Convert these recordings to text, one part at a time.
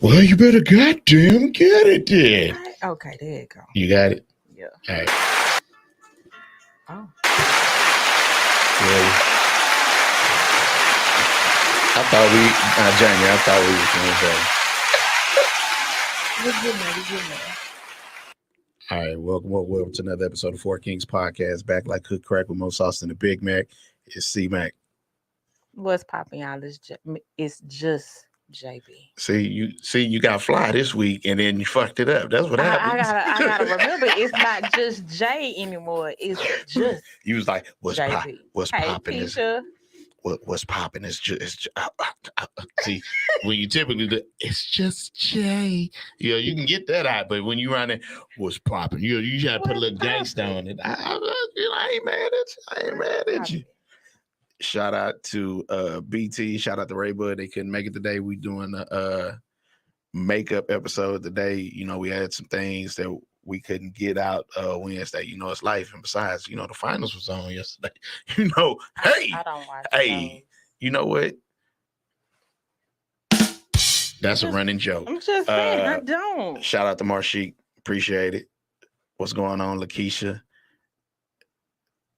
Well, you better goddamn get it then. Okay, there you go. You got it? Yeah. All right. Oh. Ready? I thought Jamie, I thought we was going to We're getting there. All right, welcome to another episode of Four Kings Podcast. Back like cook crack with more sauce than a Big Mac. It's C Mac. What's popping, y'all? It's just JB. See, you got fly this week, and then you fucked it up. That's what happened. I gotta remember. It's not just J anymore. It's just You was like, what's JB. popping? Peacha. What's popping is just see when you typically do it's just Jay. You can get that out, but when you run it, what's popping? You gotta put a little gangsta on it. I ain't mad at you. Shout out to BT. Shout out to Ray Bud. They couldn't make it today. We doing a makeup episode today. We had some things that we couldn't get out Wednesday. It's life. And besides, the finals was on yesterday. Hey, I don't watch those. You know what? That's a running joke. I'm just saying, I don't. Shout out to Marshik. Appreciate it. What's going on, Lakeisha?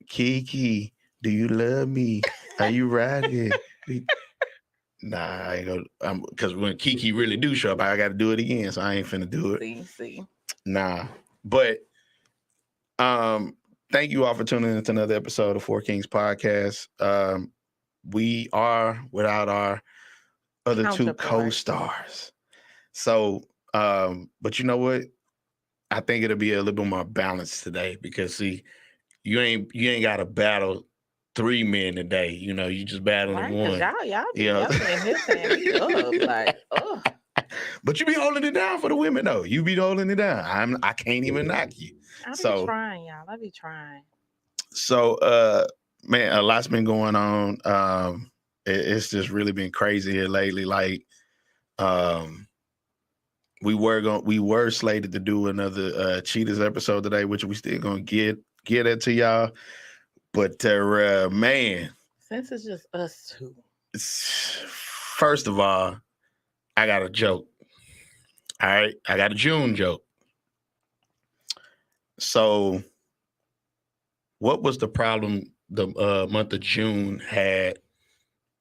Kiki, do you love me? Are you riding? Nah, I ain't gonna. Because when Kiki really do show up, I got to do it again. So I ain't finna do it. See. Nah, but thank you all for tuning in to another episode of Four Kings Podcast. We are without our other two co-stars. So, but you know what? I think it'll be a little bit more balanced today because see, you ain't got to battle three men today. You just battling one. Y'all be yelling his hand up like, oh. But you be holding it down for the women though. You be holding it down. I can't even knock you. I be trying, y'all. I be trying. So, man, a lot's been going on. It's just really been crazy here lately. Like, we were slated to do another Cheetahs episode today, which we still gonna get it to y'all. But man, since it's just us two. First of all, I got a joke. All right, I got a June joke. So, what was the problem the month of June had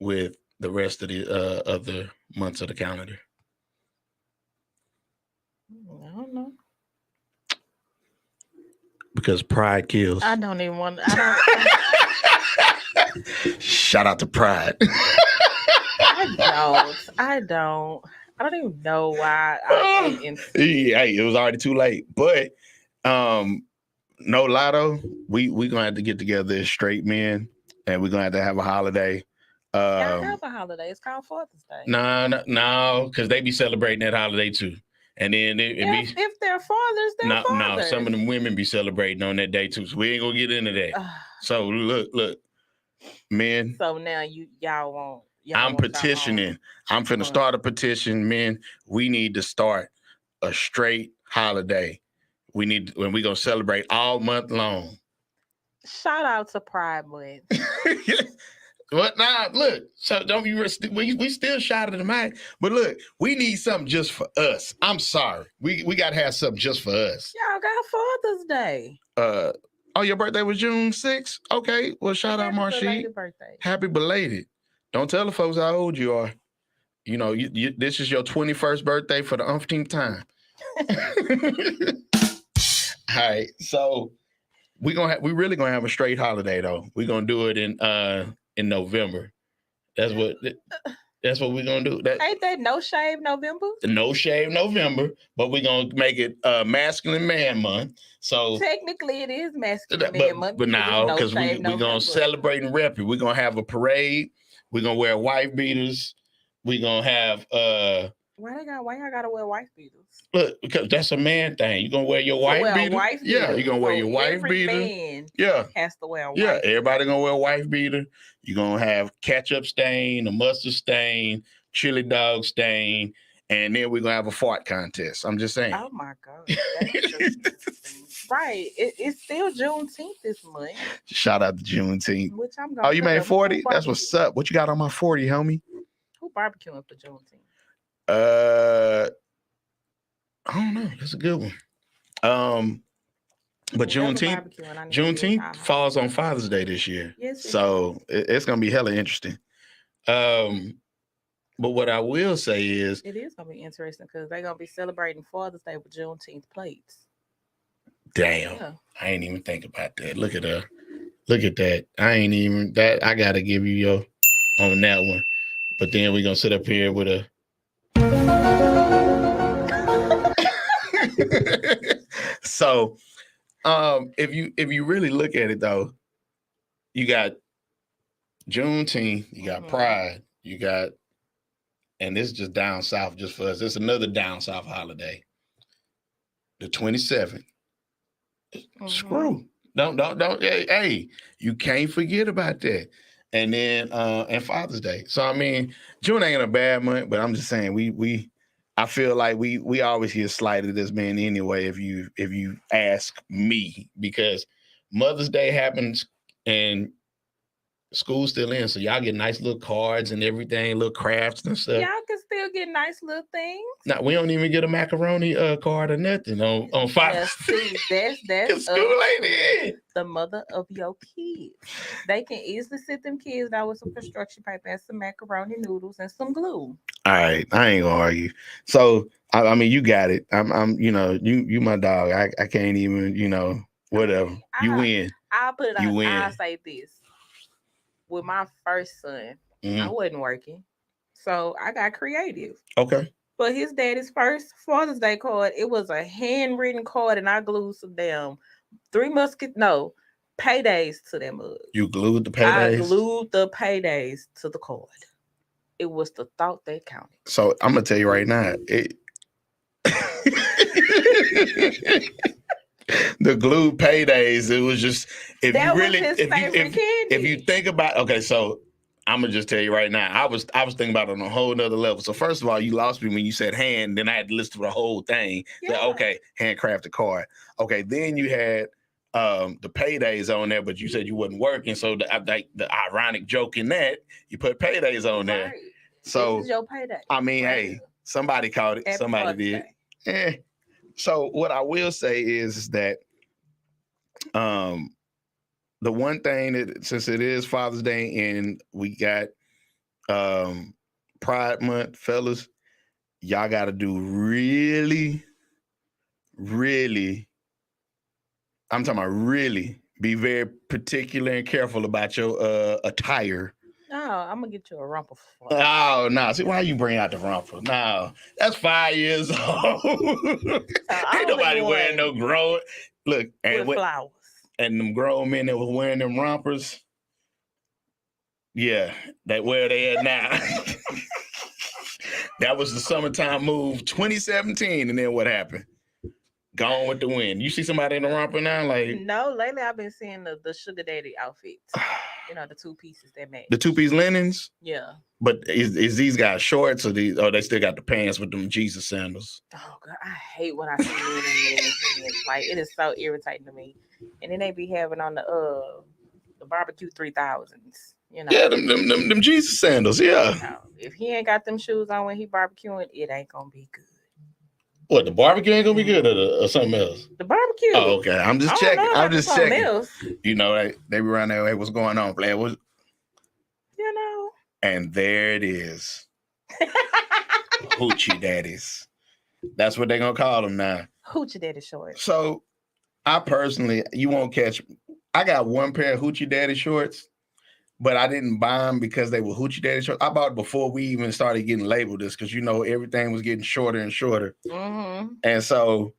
with the rest of the other months of the calendar? I don't know. Because pride kills. I don't even want. Shout out to Pride. I don't even know why. It was already too late. But no lotto. We gonna have to get together as straight men, and we're gonna have to have a holiday. Y'all have a holiday. It's called Father's Day. No, because they be celebrating that holiday too. And then if they're fathers, they're fathers. No, some of them women be celebrating on that day too. So we ain't gonna get into that. So look, men. So now y'all won't. I'm petitioning. I'm finna start a petition, men. We need to start a straight holiday. When we gonna celebrate all month long. Shout out to Pride Month. What now? Look, so don't be. We still shouted them out, but look, we need something just for us. I'm sorry, we got to have something just for us. Y'all got Father's Day. Oh, your birthday was June 6th? Okay, well, shout out Marcy. Happy belated. Don't tell the folks how old you are. This is your 21st birthday for the umpteenth time. All right, so we really gonna have a straight holiday though. We're gonna do it in November. That's what we're gonna do. Ain't that No Shave November? No Shave November, but we're gonna make it Masculine Man Month. So technically it is Masculine Man Month. But now, because we're gonna celebrate and rep it. We're gonna have a parade. We're gonna wear wife beaters. We're gonna have why y'all gotta wear wife beaters? Look, because that's a man thing. You're gonna wear your wife beater. Yeah, you're gonna wear your wife beater. Man has to wear a wife beater. Everybody gonna wear a wife beater. You're gonna have ketchup stain, a mustard stain, chili dog stain, and then we're gonna have a fart contest. I'm just saying. Oh my God. Right. It's still Juneteenth this month. Shout out to Juneteenth. Which I'm gonna you made 40? That's what's up. What you got on my 40, homie? Who barbecuing for Juneteenth? I don't know. That's a good one. But Juneteenth falls on Father's Day this year. Yes, so it's gonna be hella interesting. But what I will say is it is gonna be interesting because they're gonna be celebrating Father's Day with Juneteenth plates. Damn, yeah. I ain't even think about that. Look at that. I ain't even that. I gotta give you your on that one. But then we're gonna sit up here with a. So, if you really look at it though, you got Juneteenth, you got Pride, you got, and this is just down south, just for us. It's another down south holiday. The 27th. Screw. Don't. Hey, you can't forget about that. And then and Father's Day. So I mean, June ain't a bad month, but I'm just saying I feel like we always get slighted as men anyway if you ask me, because Mother's Day happens and school's still in, so y'all get nice little cards and everything, little crafts and stuff. Y'all can still get nice little things. No, we don't even get a macaroni card or nothing on Father's Day. That's school ain't in. The mother of your kids. They can easily sit them kids down with some construction paper and some macaroni noodles and some glue. All right, I ain't gonna argue. So I mean, you got it. I'm you my dog. I can't even whatever. You win. I'll put it on. I'll say this. With my first son, I wasn't working, so I got creative. Okay. But his daddy's first Father's Day card, it was a handwritten card, and I glued some damn paydays to that mug. You glued the paydays? I glued the paydays to the card. It was the thought that counted. So I'm gonna tell you right now, the glued paydays, it was just if you think about, okay, so I'm gonna just tell you right now, I was thinking about it on a whole nother level. So first of all, you lost me when you said hand, then I had to listen to the whole thing. Yeah. So, okay, handcrafted card. Okay, then you had the paydays on there, but you said you wasn't working. So the ironic joke in that, you put paydays on there. Right. So this is your payday. I mean, hey, somebody caught it. Somebody did. Yeah. So what I will say is that the one thing that, since it is Father's Day and we got Pride Month, fellas, y'all got to do really, really, I'm talking about really be very particular and careful about your attire. No, I'm gonna get you a romper. Oh no! See, why you bring out the romper? No, that's 5 years old. Ain't nobody wearing no grown. Look, and with flowers. And them grown men that was wearing them rompers. Yeah, that where they at now. That was the summertime move, 2017, and then what happened? Gone with the wind. You see somebody in the romper now? Like, no, lately I've been seeing the sugar daddy outfits. The 2 pieces that match. The 2-piece linens? Yeah. But is these guys shorts or they still got the pants with them Jesus sandals? Oh God, I hate when I see men. Like, it is so irritating to me. And then they be having on the barbecue 3000s. Yeah, them Jesus sandals. Yeah. If he ain't got them shoes on when he barbecuing, it ain't gonna be good. What, the barbecue ain't gonna be good or something else? The barbecue. Oh, okay. I'm just checking. I'm just checking. Else. They be around there. Hey, what's going on, player? And there it is. Hoochie daddies. That's what they're gonna call them now. Hoochie daddy shorts. So, I personally, you won't catch. I got one pair of hoochie daddy shorts, but I didn't buy them because they were hoochie daddy shorts. I bought it before we even started getting labeled this, because everything was getting shorter and shorter. Mm-hmm. And so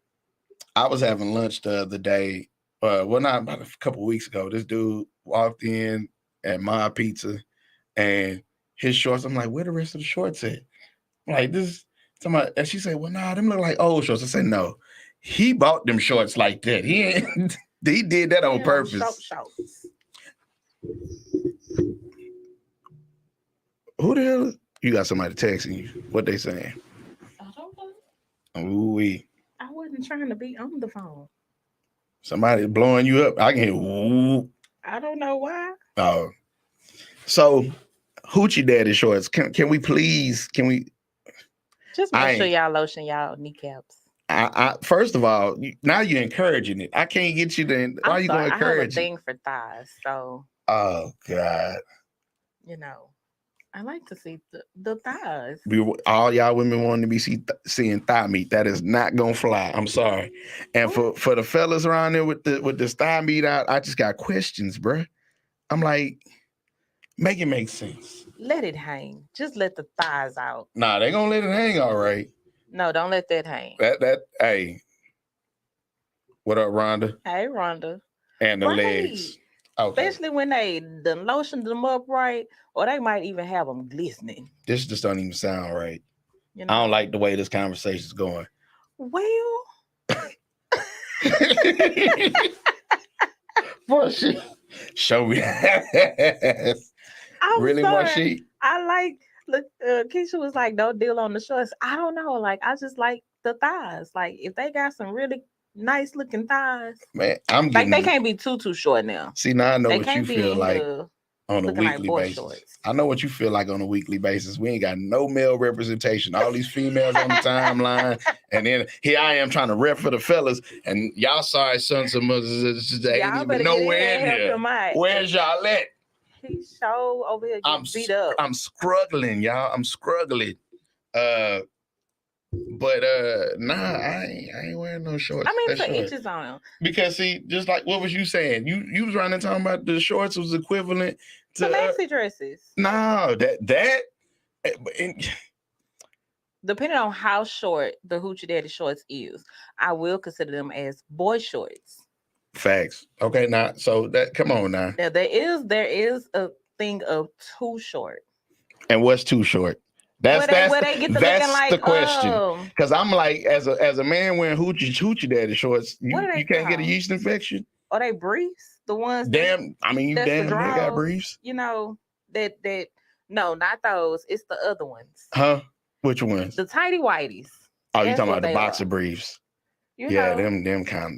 I was having lunch the other day, not about a couple of weeks ago. This dude walked in at my pizza and his shorts. I'm like, where the rest of the shorts at? I'm like, this, somebody, and she said, well, nah, them look like old shorts. I said, no, he bought them shorts like that. He did that on purpose. Shorts. Who the hell? You got somebody texting you. What they saying? I don't know. Ooh-wee. I wasn't trying to be on the phone. Somebody blowing you up. I can hear ooh. I don't know why. Oh. So, hoochie daddy shorts. Can we please? Just I make sure ain't. y'all lotion y'all kneecaps. First of all, now you're encouraging it. I can't get you to. Why I'm you gonna sorry, I have a encourage it? thing for thighs, so Oh God. you know, I like to see the thighs. All y'all women wanting to be seeing thigh meat. That is not gonna fly. I'm sorry. And What? for the fellas around there with this thigh meat out, I just got questions, bruh. I'm like, make it make sense. Let it hang. Just let the thighs out. Nah, they gonna let it hang all right. No, don't let that hang. Hey, what up, Rhonda? Hey, Rhonda. And the legs. Right. Okay. Especially when they done lotioned them up right, or they might even have them glistening. This just don't even sound right. You I know. don't like the way this conversation's going. Well, Boy, she show me that. I'm Really, sorry. she? I like. Look, Keisha was like, "Don't deal on the shorts." I don't know. Like, I just like the thighs. Like, if they got some really nice looking thighs, Man, I'm like getting. they can't be too short now. See, now I know They what you can't be feel in like here on a looking like weekly boy basis. shorts. I know what you feel like on a weekly basis. We ain't got no male representation. All these females on the timeline, and then here I am trying to rep for the fellas, and y'all sorry sons of mothers that ain't Y'all even better get in nowhere here in and help here. him out. Where's y'all at? He show over here getting beat up. I'm struggling, y'all. I'm struggling. But nah, I ain't wearing no shorts. I mean, That's to each short. his own. Because see, just like what was you saying? You was running talking about the shorts was equivalent to The maxi dresses. no Depending on how short the hoochie daddy shorts is, I will consider them as boy shorts. facts. Okay, now so that come on now. Now there is a thing of too short. And what's too short? Where they get to looking like the question. Because I'm like, as a man wearing hoochie daddy shorts, what are they you can't get a called? yeast infection. Are they briefs? The ones Damn, I mean you that's the damn near got draws. briefs. You know, that no, not those. It's the other ones. Huh? Which ones? The tighty whities. Oh, you That's talking what about the they boxer are. briefs? You Yeah, know,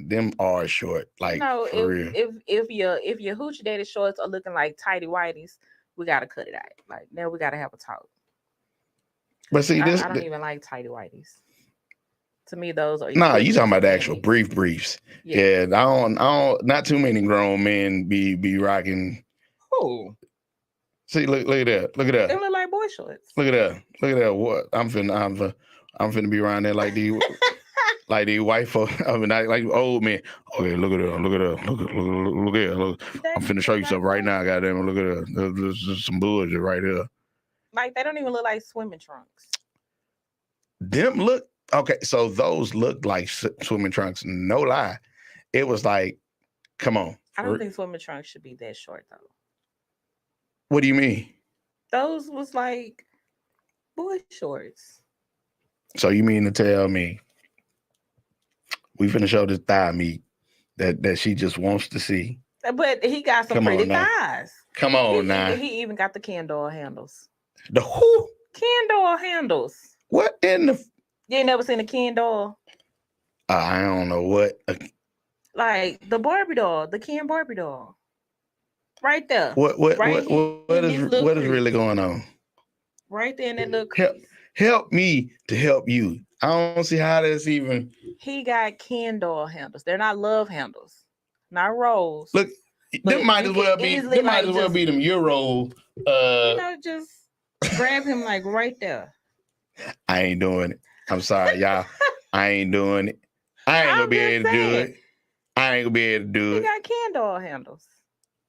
them are short. Like you know, for real. if your hoochie daddy shorts are looking like tighty whities, we gotta cut it out. Like now we gotta have a talk. But see, I don't even like tighty whities. To me, those are nah, you talking about the actual panties. briefs. Yeah, I don't not too many grown men be rocking. Oh, See, look at that. Look at that. they look like boy shorts. Look at that. Look at that. What? I'm finna be around there like these like these white folk. I mean like old men. Okay, look at that. Look at that. Look at that. Look. I'm finna show you something right now, goddamn. Look at that. There's some bullshit right here. Like they don't even look like swimming trunks. Them look okay. So those look like swimming trunks. No lie. It was like, come on. I don't think swimming trunks should be that short though. What do you mean? Those was like boy shorts. So you mean to tell me we finna show this thigh meat that she just wants to see? But he got some pretty thighs. Come on now. He even got the candle handles. The who? Candle handles. What in the? You ain't never seen a candle? I don't know what. Like the Barbie doll, the Ken Barbie doll. Right there. What is really going on? Right there in that little crease. Help me to help you. I don't see how that's even. He got candle handles. They're not love handles, not rolls. Look, them might as well be. Them might as well be them Euro. Just grab him like right there. I ain't doing it. I'm sorry, y'all. I ain't doing it. I ain't gonna be able to do it. I ain't gonna be able to do it. He got candle handles.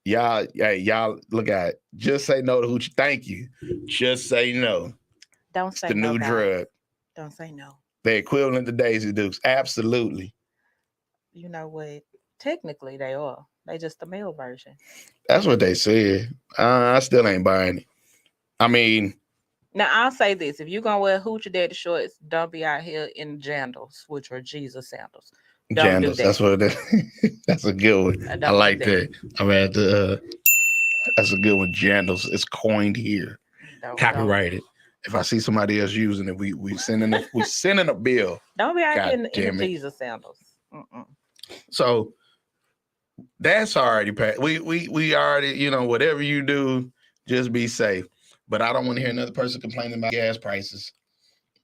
Y'all look at it. Just say no to hoochie. Thank you. Just say no. Don't say it's the no, new guys. drug. Don't say no. They're equivalent to Daisy Dukes. Absolutely. You know what? Technically, they are. They just the male version. That's what they said. I still ain't buying it. I mean, now I'll say this: if you're gonna wear hoochie daddy shorts, don't be out here in jandals, which are Jesus sandals. Don't do that. That's what it is. That's a good one. I like that. I'm at the. That's a good one. Jandals. It's coined here. Copyrighted. If I see somebody else using it, we sending a bill. Don't be out here in the Jesus sandals. Mm-mm. So that's already passed. We already, whatever you do, just be safe. But I don't want to hear another person complaining about gas prices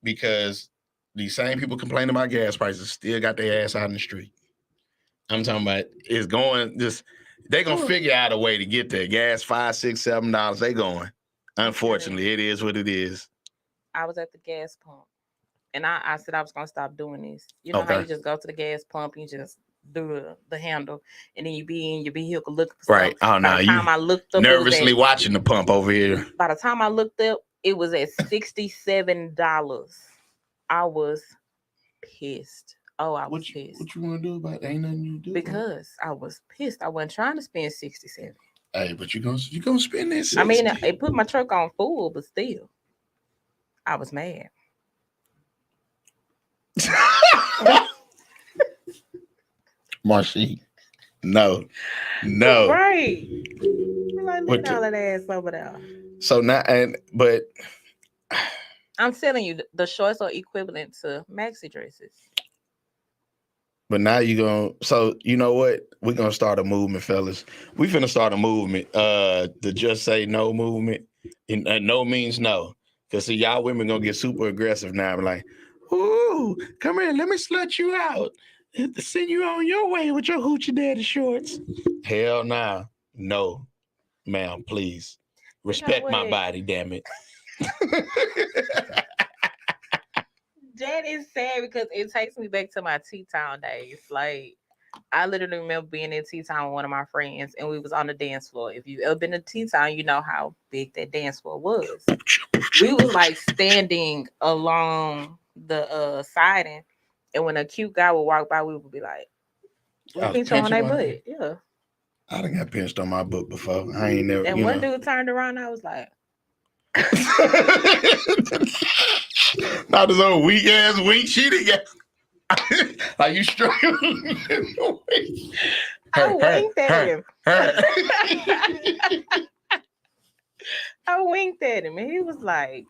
because these same people complaining about gas prices still got their ass out in the street. I'm talking about it's going just they gonna figure out a way to get there. Gas $5, $6, $7. They going. Unfortunately, it is what it is. I was at the gas pump, and I said I was gonna stop doing this. You know how Okay. you just go to the gas pump, you just do the handle, and then you be in your vehicle looking for Right. stuff. Oh no, By the you time I looked up, nervously watching the pump over here. by the time I looked up, it was at $67. I was pissed. Oh, I was pissed. What you want to do about it? Ain't nothing you do. Because I was pissed. I wasn't trying to spend 67. Hey, but you gonna spend this. I mean, it put my truck on full, but still, I was mad. Marcy, no. Right. Like, let all that ass over there. So now, but I'm telling you, the shorts are equivalent to maxi dresses. But now you gonna, so you know what? We're gonna start a movement, fellas. We finna start a movement. The just say no movement. And no means no. Cause see, y'all women gonna get super aggressive now. Like, ooh, come here, let me slut you out. Send you on your way with your hoochie daddy shorts. Hell nah. No, ma'am, please. Respect my body, damn it. That is sad because it takes me back to my T-Town days. Like, I literally remember being in T-Town with one of my friends, and we was on the dance floor. If you've ever been to T-Town, you know how big that dance floor was. We was like standing along the siding, and when a cute guy would walk by, we would be like, "We pinch on their butt." Yeah, I done got pinched on my butt before. I ain't never. And one dude turned around, I was like. Not this old weak ass wink. She didn't get like you struggling. I winked at him. I winked at him, and he was like,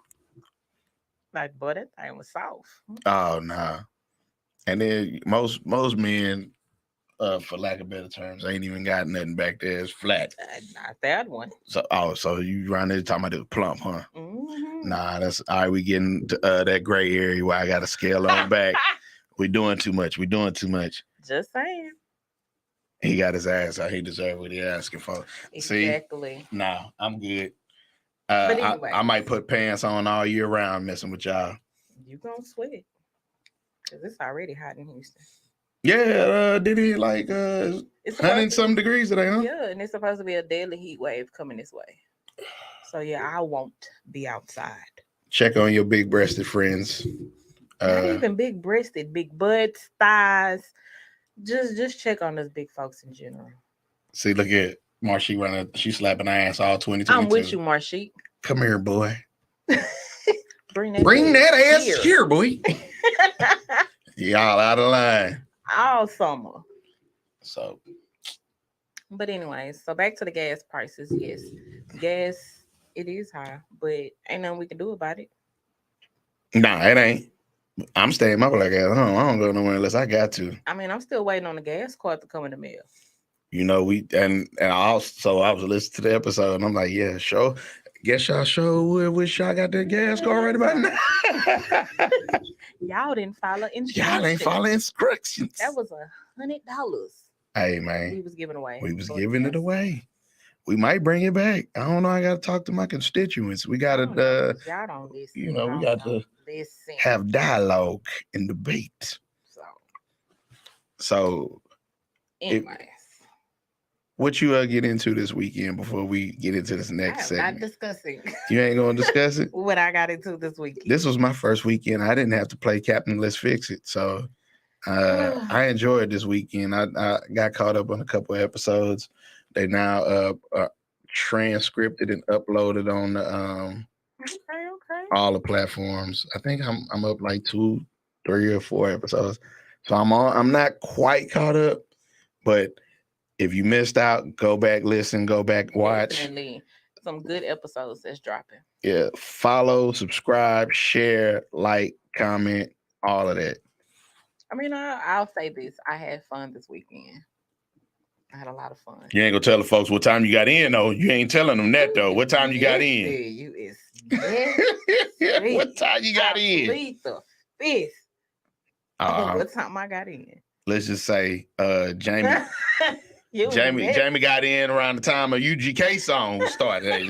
boy, that thing was soft. Oh nah. And then most men, for lack of better terms, ain't even got nothing back there. It's flat. Not that one. So you around there talking about the plump, huh? Mm-hmm. Nah, that's all right. We getting to that gray area where I got to scale on back. We doing too much. Just saying. He got his ass out. He deserved what he asking for. Exactly. See? Nah, I'm good. But anyway, I might put pants on all year round messing with y'all. You gonna sweat. Because it's already hot in Houston. Yeah, did it like 100-some degrees today, huh? Yeah, and it's supposed to be a daily heat wave coming this way. So yeah, I won't be outside. Check on your big-breasted friends. Not even big-breasted, big butts, thighs. Just check on those big folks in general. See, look at Marshy running. She's slapping her ass all 2022. I'm with you, Marshy. Come here, boy. Bring that ass here, boy. Y'all out of line. All summer. So. But anyways, so back to the gas prices. Yes, gas, it is high, but ain't nothing we can do about it. Nah, it ain't. I'm staying my black ass home. I don't go nowhere unless I got to. I mean, I'm still waiting on the gas card to come in the mail. You know, and I was listening to the episode and I'm like, yeah, sure. Guess y'all sure wish y'all got that gas card right about now. Y'all didn't follow instructions. Y'all ain't follow instructions. That was $100. Hey man, we was giving away. We was giving it away. We might bring it back. I don't know. I got to talk to my constituents. We got to, y'all don't listen. You know, we got to have dialogue and debate. So, anyways, what you get into this weekend before we get into this next segment? Not discussing. You ain't gonna discuss it? What I got into this weekend. This was my first weekend. I didn't have to play Captain Let's Fix It, so I enjoyed this weekend. I got caught up on a couple of episodes. They now transcripted and uploaded on all the platforms. I think I'm up like 2, 3, or 4 episodes. So I'm not quite caught up, but if you missed out, go back, listen, go back, watch. Definitely some good episodes that's dropping. Yeah, follow, subscribe, share, like, comment, all of that. I mean, I'll say this: I had fun this weekend. I had a lot of fun. You ain't gonna tell the folks what time you got in, though. You ain't telling them that, though. What time you got in? You is What time you got in? Plead the fifth. What time I got in? Let's just say Jamie You was Jamie next. Jamie got in around the time a UGK song started. Hey,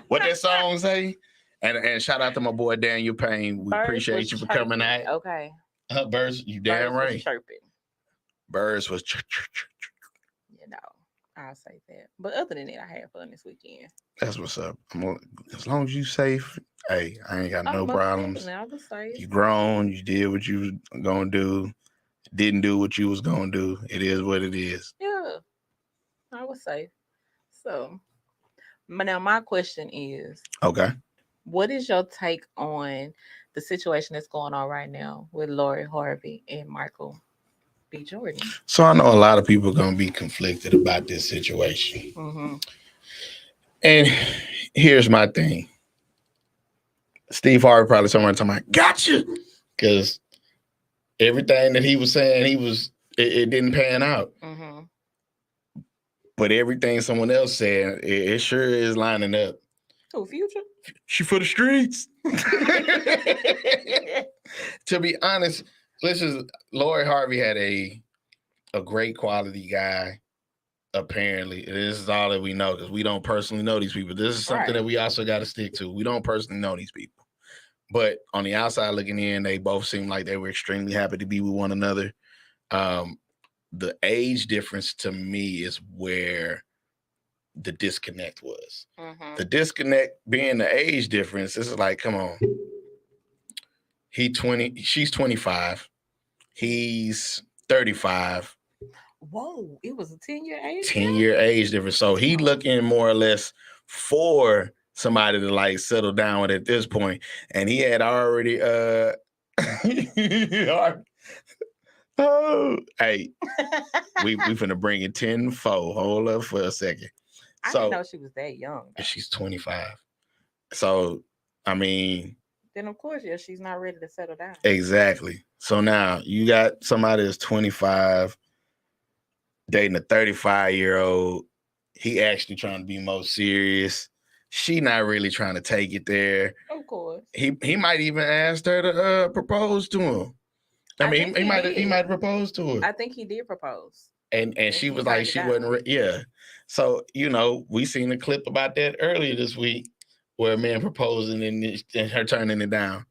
what that song say? And shout out to my boy Daniel Payne. We Birds appreciate was you for chirping. coming out. Okay. Birds, you damn Birds was right. chirping. Birds was You know, I'll say that. But other than that, I had fun this weekend. That's what's up. As long as you safe, hey, I ain't got no most problems. definitely, I was safe. You grown, you did what you was gonna do, didn't do what you was gonna do. It is what it is. Yeah, I was safe. So, but now my question is, Okay. what is your take on the situation that's going on right now with Lori Harvey and Michael B. Jordan? So I know a lot of people are gonna be conflicted about this situation. Mm-hmm. And here's my thing. Steve Harvey probably somewhere talking about gotcha. Because everything that he was saying, it didn't pan out. Mm-hmm. But everything someone else said, it sure is lining up. Oh, Future? She for the streets. To be honest, Lori Harvey had a great quality guy. Apparently, this is all that we know because we don't personally know these people. This is something that we also got to stick to. We don't personally know these people, but on the outside looking in, they both seem like they were extremely happy to be with one another. The age difference to me is where the disconnect was. Mm-hmm. The disconnect being the age difference. This is like, come on. He 20, she's 25. He's 35. Whoa, it was a 10-year age 10-year age difference. So he looking more or less for somebody to like settle down with at this point. And he had already oh hey, we finna bring it 10-4. Hold up for a second. I didn't know she was that young. She's 25. So I mean, then of course, yeah, she's not ready to settle down. Exactly. So now you got somebody that's 25 dating a 35-year-old. He actually trying to be more serious. She not really trying to take it there. Of course. He might even ask her to propose to him. I mean, he might propose to her. I think he did propose. And she was like, she wasn't yeah. So, we seen a clip about that earlier this week where a man proposing and her turning it down.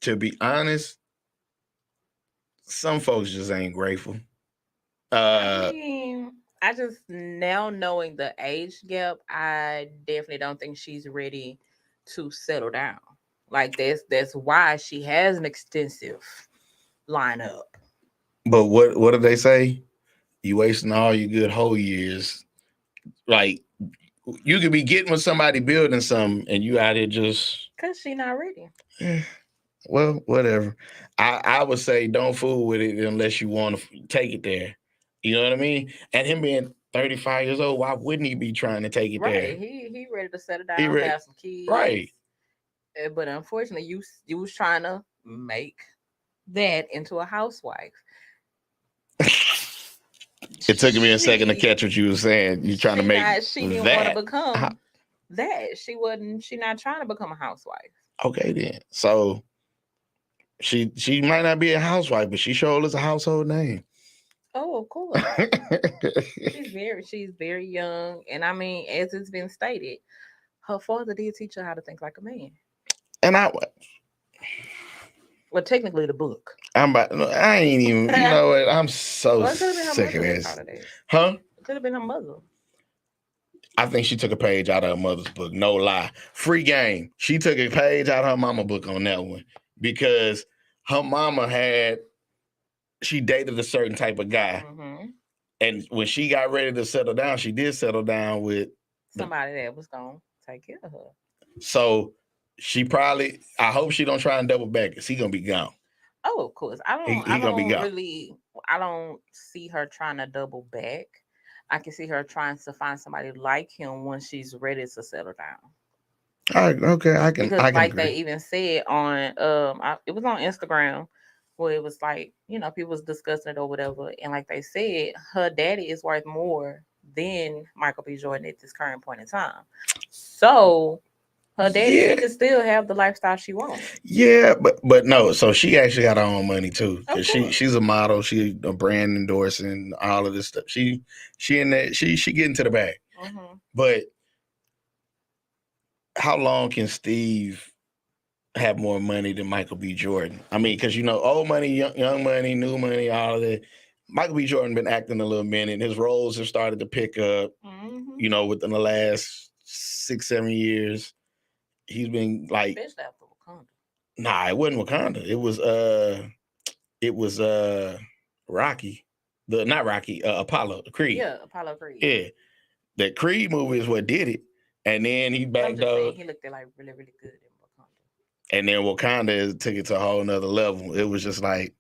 To be honest, some folks just ain't grateful. I mean, I just now knowing the age gap, I definitely don't think she's ready to settle down. Like that's why she has an extensive lineup. But what do they say? You wasting all your good whole years. Like you could be getting with somebody building something, and you out here just because she not ready. Well, whatever. I would say don't fool with it unless you want to take it there. You know what I mean? And him being 35 years old, why wouldn't he be trying to take it there? Right. He ready to settle down, have some kids. Right. But unfortunately, you was trying to make that into a housewife. It took me a second to catch what you were saying. You trying to make she didn't want to become that. She not trying to become a housewife. Okay then. So she might not be a housewife, but she sure is a household name. Oh, of course. she's very young. And I mean, as it's been stated, her father did teach her how to think like a man. And well, technically the book. I ain't even, you know what? I'm so sick of this. Huh? It could have been her mother. I think she took a page out of her mother's book. No lie. Free game. She took a page out of her mama book on that one because her mama she dated a certain type of guy. Mm-hmm. And when she got ready to settle down, she did settle down with somebody that was going to take care of her. So she I hope she don't try and double back because he going to be gone. Oh, of course. I don't see her trying to double back. I can see her trying to find somebody like him when she's ready to settle down. All right, okay, I can. Because agree. They even said on it was on Instagram where it was like people was discussing it or whatever, and like they said, her daddy is worth more than Michael B. Jordan at this current point in time. So Her daddy, Yeah, she can still have the lifestyle she wants. yeah, but no. So she actually got her own money too, Of because course. she's a model. She a brand endorsing all of this stuff. She in that she get into the bag. Mm-hmm. But how long can Steve have more money than Michael B. Jordan? I mean, because old money, young money, new money, all of that. Michael B. Jordan been acting a little minute. His roles have started to pick up. Mm-hmm. Within the last 6-7 years, he's been like, Especially after Wakanda. nah, it wasn't Wakanda. It was Rocky, the not Rocky, Apollo Creed. Yeah, Apollo Creed. Yeah, that Creed movie is what did it, and then he I'm backed just saying up, he looked like really, really good in Wakanda. and then Wakanda took it to a whole nother level. It was just like,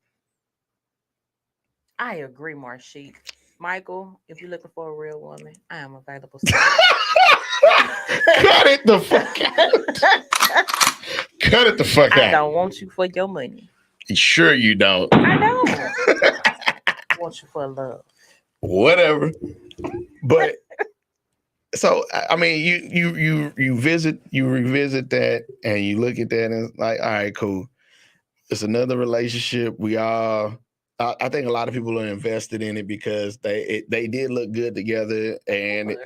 I agree, Marsheet. Michael, if you're looking for a real woman, I am available. cut it the fuck out. Cut it the fuck I out. don't want you for your money. Sure you don't. I don't. I want you for love. Whatever. But so I mean, you revisit that, and you look at that, and it's like, all right, cool. It's another relationship. I think a lot of people are invested in it because they did look good together, and They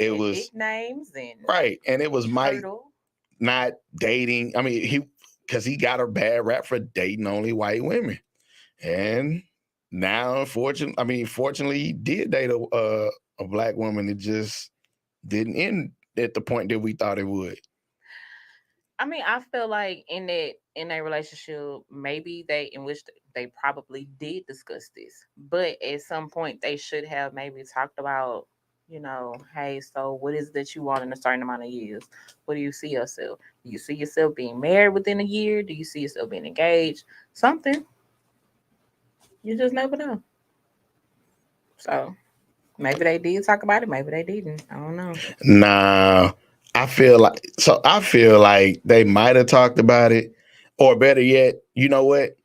it had was nicknames and right, and it was Mike Turtle. not dating. I mean, because he got a bad rap for dating only white women, and now, fortunately, he did date a black woman. It just didn't end at the point that we thought it would. I mean, I feel like in a relationship, maybe they in which they probably did discuss this, but at some point they should have maybe talked about, hey, so what is it that you want in a certain amount of years? What do you see yourself? Do you see yourself being married within a year? Do you see yourself being engaged? Something. You just never know. So maybe they did talk about it. Maybe they didn't. I don't know. Nah, I feel like they might have talked about it, or better yet, you know what?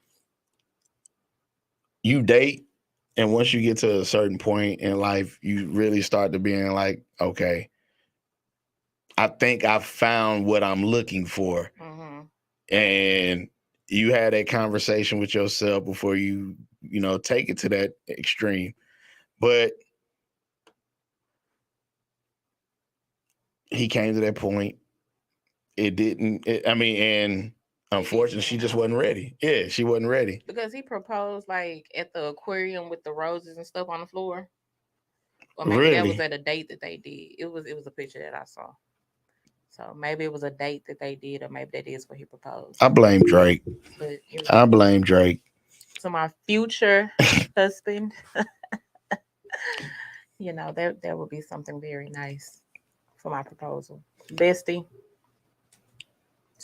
You date, and once you get to a certain point in life, you really start to being like, okay, I think I found what I'm looking for, and you had a conversation with yourself before you take it to that extreme. But he came to that point. It didn't. And unfortunately, she just wasn't ready. Yeah, she wasn't ready. Because he proposed like at the aquarium with the roses and stuff on the floor. Or maybe that was Really? at a date that they did. It was a picture that I saw. So maybe it was a date that they did, or maybe that is where he proposed. I blame Drake. But I blame Drake. to my future husband, that would be something very nice for my proposal. Bestie,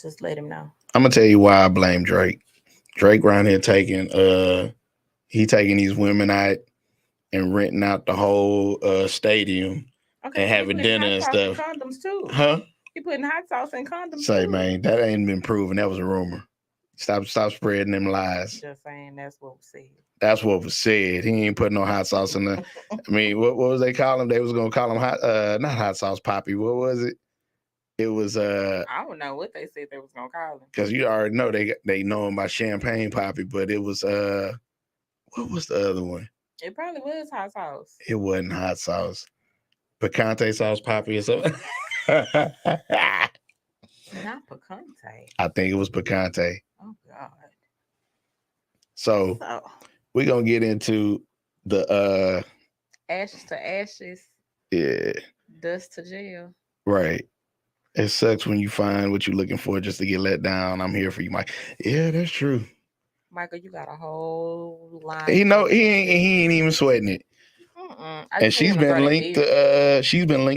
just let him know. I'm gonna tell you why I blame Drake. Drake around here taking these women out and renting out the whole stadium Okay, and so he having putting dinner hot and sauce and stuff. condoms too. Huh? He putting hot sauce and condoms Say, too. man, that ain't been proven. That was a rumor. Stop spreading them lies. Just saying that's what was said. That's what was said. He ain't putting no hot sauce in the. I mean, what was they call him? They was gonna call him not hot sauce poppy. What was it? It was I don't know what they said they was gonna call him. because you already know they know him by champagne poppy, but it was what was the other one? It probably was hot sauce. It wasn't hot sauce. Picante sauce poppy or something. Not picante. I think it was picante. Oh God. So So we're gonna get into the ashes to ashes, yeah, dust to jail. right. It sucks when you find what you're looking for just to get let down. I'm here for you, Mike. Yeah, that's true. Michael, you got a whole line. He ain't even sweating it. And she's been linked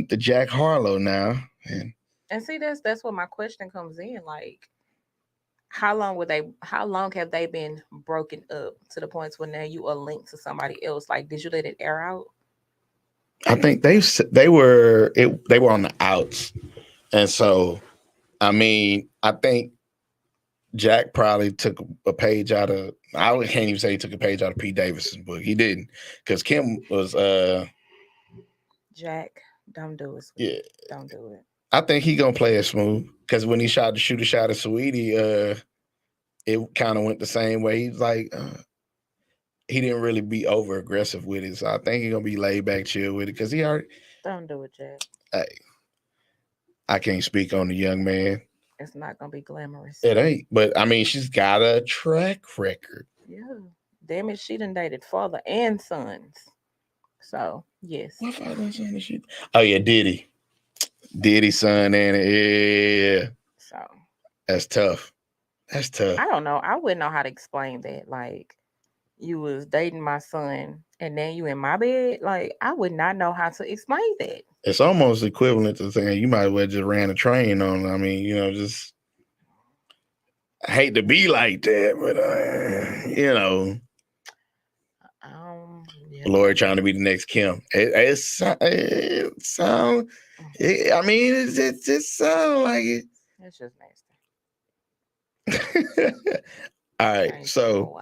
to Jack Harlow now. And see, that's where my question comes in. Like, how long have they been broken up to the points where now you are linked to somebody else? Like, did you let it air out? I think they were on the outs. And so, I mean, I think Jack probably took a page out of. I can't even say he took a page out of Pete Davidson's book. He didn't, because Kim was. Jack, don't do it. Yeah, don't do it. I think he gonna play it smooth because when he tried to shoot a shot at Sweetie, it kind of went the same way. He's like, he didn't really be over aggressive with it, so I think he's gonna be laid back, chill with it because he already. Don't do it, Jack. Hey, I can't speak on the young man. It's not gonna be glamorous. It ain't, but I mean, she's got a track record. Yeah. Damn it, she done dated father and sons. So yes. What father and son is she? Oh yeah, Diddy son, and yeah, So that's tough. That's tough. I don't know. I wouldn't know how to explain that. Like you was dating my son and then you in my bed. Like I would not know how to explain that. It's almost equivalent to saying you might as well just ran a train on. I mean, just I hate to be like that, but Yeah. Lori trying to be the next Kim. It sound. I mean, it just sound like it. It's just nasty. All right, so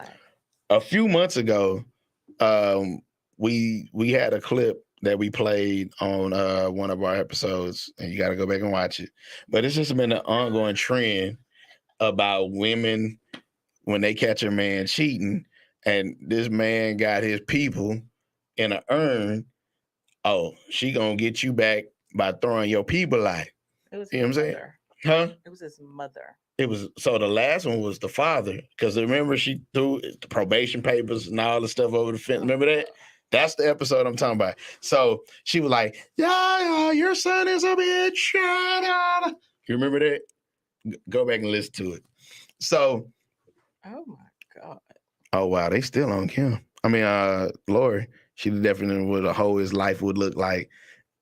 a few months ago, we had a clip that we played on one of our episodes, and you got to go back and watch it. But it's just been an ongoing trend about women when they catch a man cheating, and this man got his people in an urn. Oh, she gonna get you back by throwing your people out. It was you know what I'm saying? Huh? It was his mother. It was so the last one was the father because remember she threw the probation papers and all the stuff over the fence. Remember that? That's the episode I'm talking about. So she was like, "Yeah, your son is a bitch." You remember that? Go back and listen to it. So, oh my god. Oh wow, they still on Kim. I mean, Lori. She definitely would a whole his life would look like.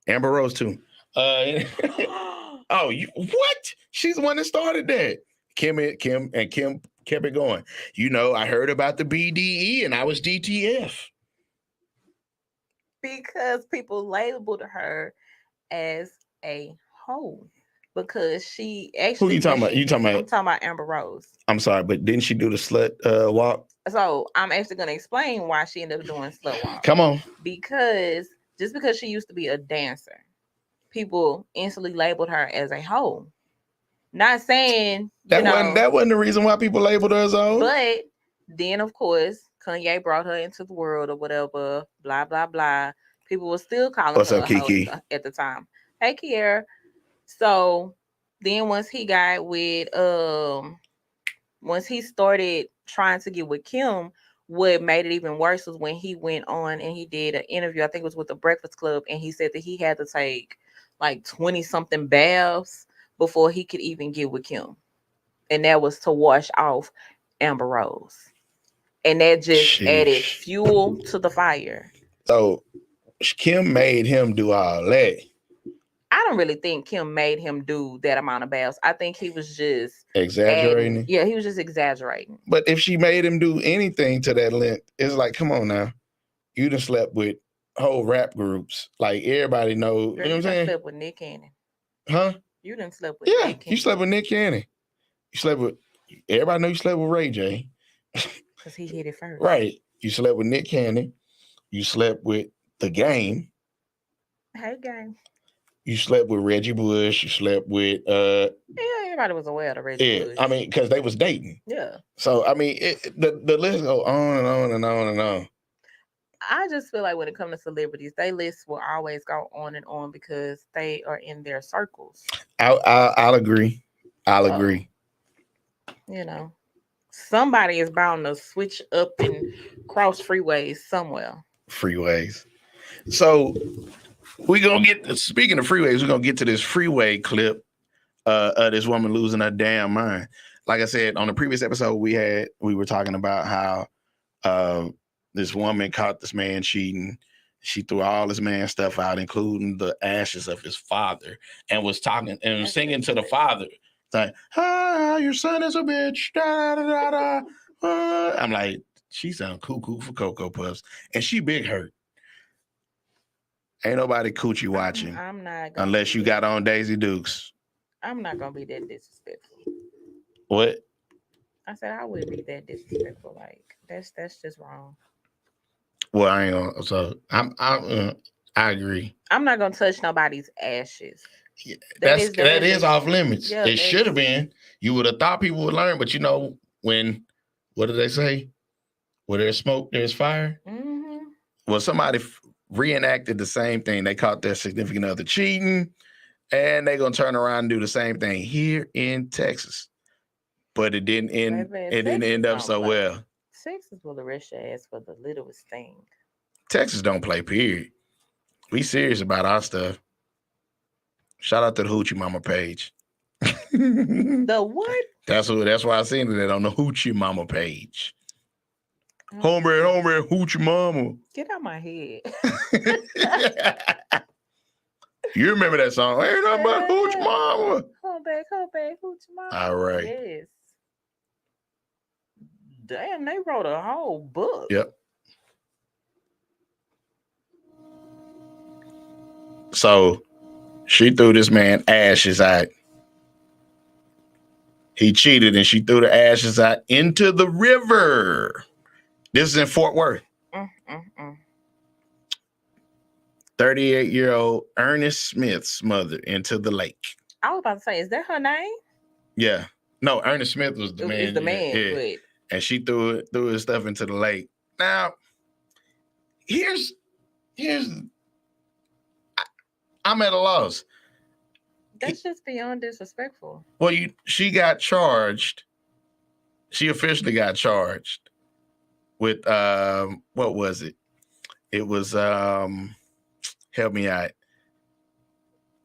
Amber Rose too. Oh, what? She's the one that started that. Kim kept it going. I heard about the BDE and I was DTF. Because people labeled her as a hoe. Because she actually. Who you talking about? I'm talking about Amber Rose. I'm sorry, but didn't she do the slut walk? So I'm actually going to explain why she ended up doing slut walk. Come on. Because just because she used to be a dancer, people instantly labeled her as a hoe. Not saying that wasn't the reason why people labeled her as a hoe. But then, of course, Kanye brought her into the world or whatever. Blah blah blah. People were still calling What's her up, Kiki? At the time. Hey, Kiera. So then, once he got with once he started trying to get with Kim, what made it even worse was when he went on and he did an interview. I think it was with the Breakfast Club, and he said that he had to take like 20 something baths before he could even get with Kim, and that was to wash off Amber Rose, and that just added fuel to the fire. So Kim made him do all that. I don't really think Kim made him do that amount of baths. I think he was just exaggerating. Yeah, he was just exaggerating. But if she made him do anything to that length, it's like, come on now. You done slept with whole rap groups. Like everybody knows. Girl, you know what I'm saying? Slept with Nick Cannon. Huh? You done slept with Nick Cannon. You slept with Nick Cannon. You slept with everybody know you slept with Ray J. Because he hit it first. Right. You slept with Nick Cannon. You slept with The Game. Hey, Game. You slept with Reggie Bush. You slept with yeah, everybody was aware of Reggie Bush. I mean, because they was dating. Yeah. So I mean, the list go on and on and on and on. I just feel like when it comes to celebrities, their lists will always go on and on because they are in their circles. I'll agree. I'll agree. Somebody is bound to switch up and cross freeways somewhere. Freeways. So we're going to get, speaking of freeways, we're going to get to this freeway clip of this woman losing her damn mind. Like I said, on the previous episode we were talking about how this woman caught this man cheating. She threw all this man's stuff out, including the ashes of his father, and was talking and singing to the father. Like, your son is a bitch. Da, da, da, da. I'm like, she sound cuckoo for Cocoa Puffs. And she big hurt. Ain't nobody coochie watching. I'm not unless you got on Daisy Dukes. I'm not gonna be that disrespectful. What? I said I wouldn't be that disrespectful. Like that's just wrong. Well, I ain't gonna. So I agree. I'm not gonna touch nobody's ashes. Yeah, That that is is off limits. yeah. It should have been. You would have thought people would learn, but when what do they say? Where there's smoke, there's fire. Mm-hmm. Well, somebody reenacted the same thing. They caught their significant other cheating, and they're gonna turn around and do the same thing here in Texas. But it didn't end. Baby, It didn't Texas end up don't so play. well. Texas will arrest your ass for the littlest thing. Texas don't play. Period. We serious about our stuff. Shout out to the Hoochie Mama page. The what? That's why I seen it on the Hoochie Mama page. Oh, Hombre, Hoochie Mama. get out my head. You remember that song? Ain't nothing but Hoochie Mama. Come back, hoochie mama. All right. Yes. Damn, they wrote a whole book. Yep. So she threw this man ashes out. He cheated and she threw the ashes out into the river. This is in Fort Worth. 38-year-old Ernest Smith's mother into the lake. I was about to say, is that her name? Yeah. No, Ernest Smith was the man. Is the man. Yeah. But... And she threw his stuff into the lake. Now, here's I'm at a loss. That's just beyond disrespectful. Well, she got charged. She officially got charged with what was it? It was help me out.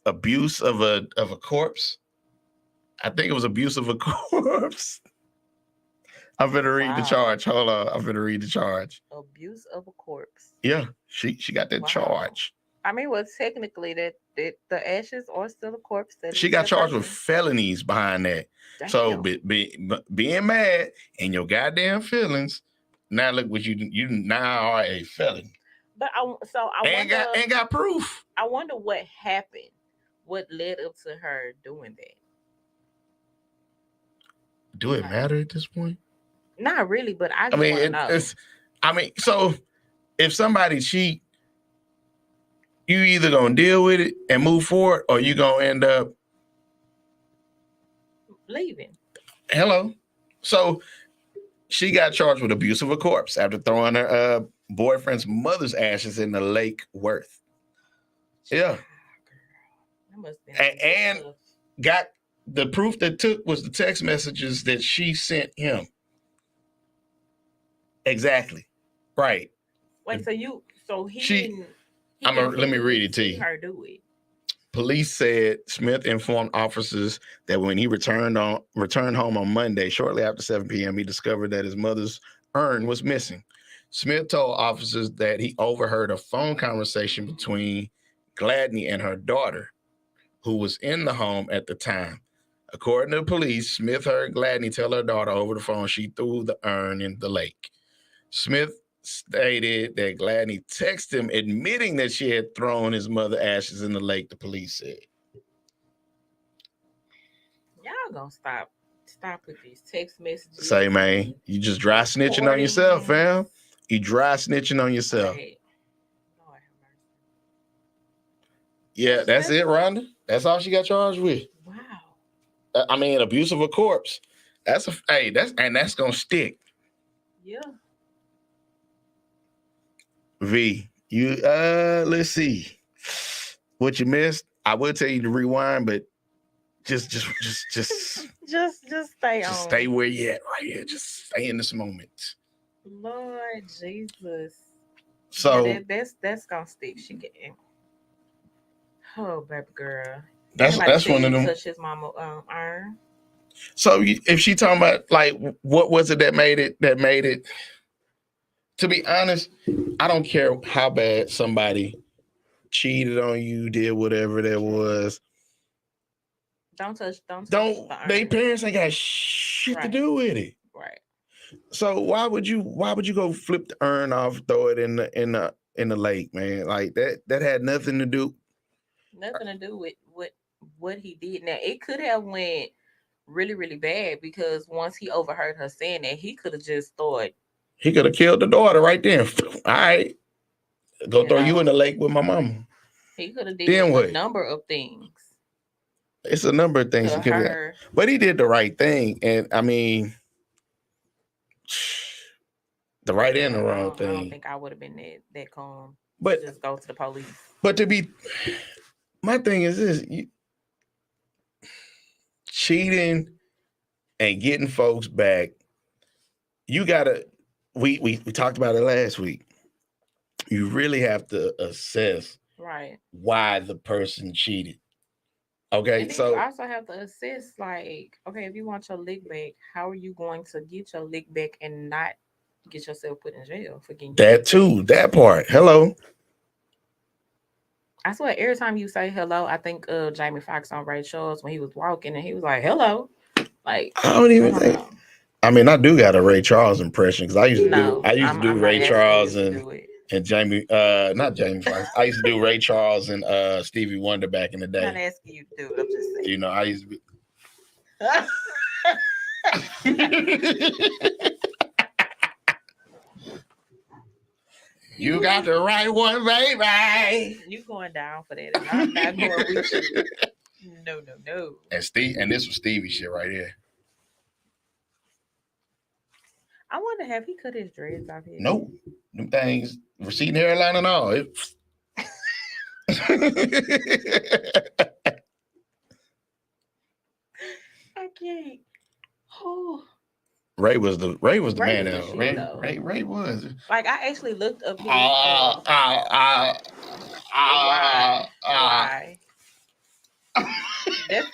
Abuse of a corpse. I think it was abuse of a corpse. I'm gonna read the charge. Hold on, I'm gonna read the charge. Abuse of a corpse. Yeah, she got that charge. I mean, well, technically, that the ashes are still a corpse. She got charged with felonies behind that. Damn. So being mad in your goddamn feelings, now look what you now are a felon. But I wonder, ain't got proof. I wonder what happened. What led up to her doing that? Do it matter at this point? Not really, but I mean, so if somebody cheat, you either gonna deal with it and move forward, or you gonna end up leaving. Hello. So she got charged with abuse of a corpse after throwing her boyfriend's mother's ashes in the Lake Worth. Yeah. And got the proof that took was the text messages that she sent him. Exactly. Right. Wait, let me read it to you. Her do it. Police said Smith informed officers that when he returned home on Monday, shortly after 7 p.m., he discovered that his mother's urn was missing. Smith told officers that he overheard a phone conversation between Gladney and her daughter, who was in the home at the time. According to police, Smith heard Gladney tell her daughter over the phone she threw the urn in the lake. Smith stated that Gladney texted him admitting that she had thrown his mother's ashes in the lake, the police said. Y'all gonna stop with these text messages. Say, man, you just dry snitching on yourself, fam. You dry snitching on yourself. Right. Yeah, that's it, Rhonda. That's all she got charged with. Wow. I mean, abuse of a corpse. That's gonna stick. Yeah. V, you let's see what you missed. I will tell you to rewind, but just stay on. Stay where you at right here. Just stay in this moment. Lord Jesus. So yeah, that's gonna stick. She getting. Oh, baby girl. That's one of them. Touch his mama iron. So if she talking about like what was it that made it? To be honest, I don't care how bad somebody cheated on you, did whatever that was. Don't touch. Their parents ain't got shit to do with it. Right. So why would you go flip the urn off, throw it in the lake, man? Like that had nothing to do. Nothing to do with what he did. Now it could have went really, really bad because once he overheard her saying that, he could have just thought he could have killed the daughter right there. All right. Go throw you in the lake with my mama. He could have did Then a what? number of things It's a number of things to he could have done. her. But he did the right thing. And I mean, the right and the wrong I don't thing. think I would have been that calm. But Just go to the police. But to be, my thing is this: cheating and getting folks back. You gotta. We talked about it last week. You really have to assess why the person cheated. Okay, and so you also have to assess, like, okay, if you want your lick back, how are you going to get your lick back and not get yourself put in jail for getting that too? That part. Hello. I swear, every time you say hello, I think of Jamie Foxx on Ray Charles when he was walking and he was like, "Hello," like I don't even think. Know. I mean, I do got a Ray Charles impression because I used to do Ray Charles and Jamie, not Jamie Foxx. I used to do Ray Charles and Stevie Wonder back in the day. I'm not asking you to do it. I'm just saying. You know, I used to be. You got the right one, baby. You going down for that, and I'm not going with you. No. And this was Stevie shit right here. I wonder, have he cut his dreads off here? Nope. Them things, receding hairline and all. I can't. Oh. Ray was the man now. Ray was. Like, I actually looked up his why? That's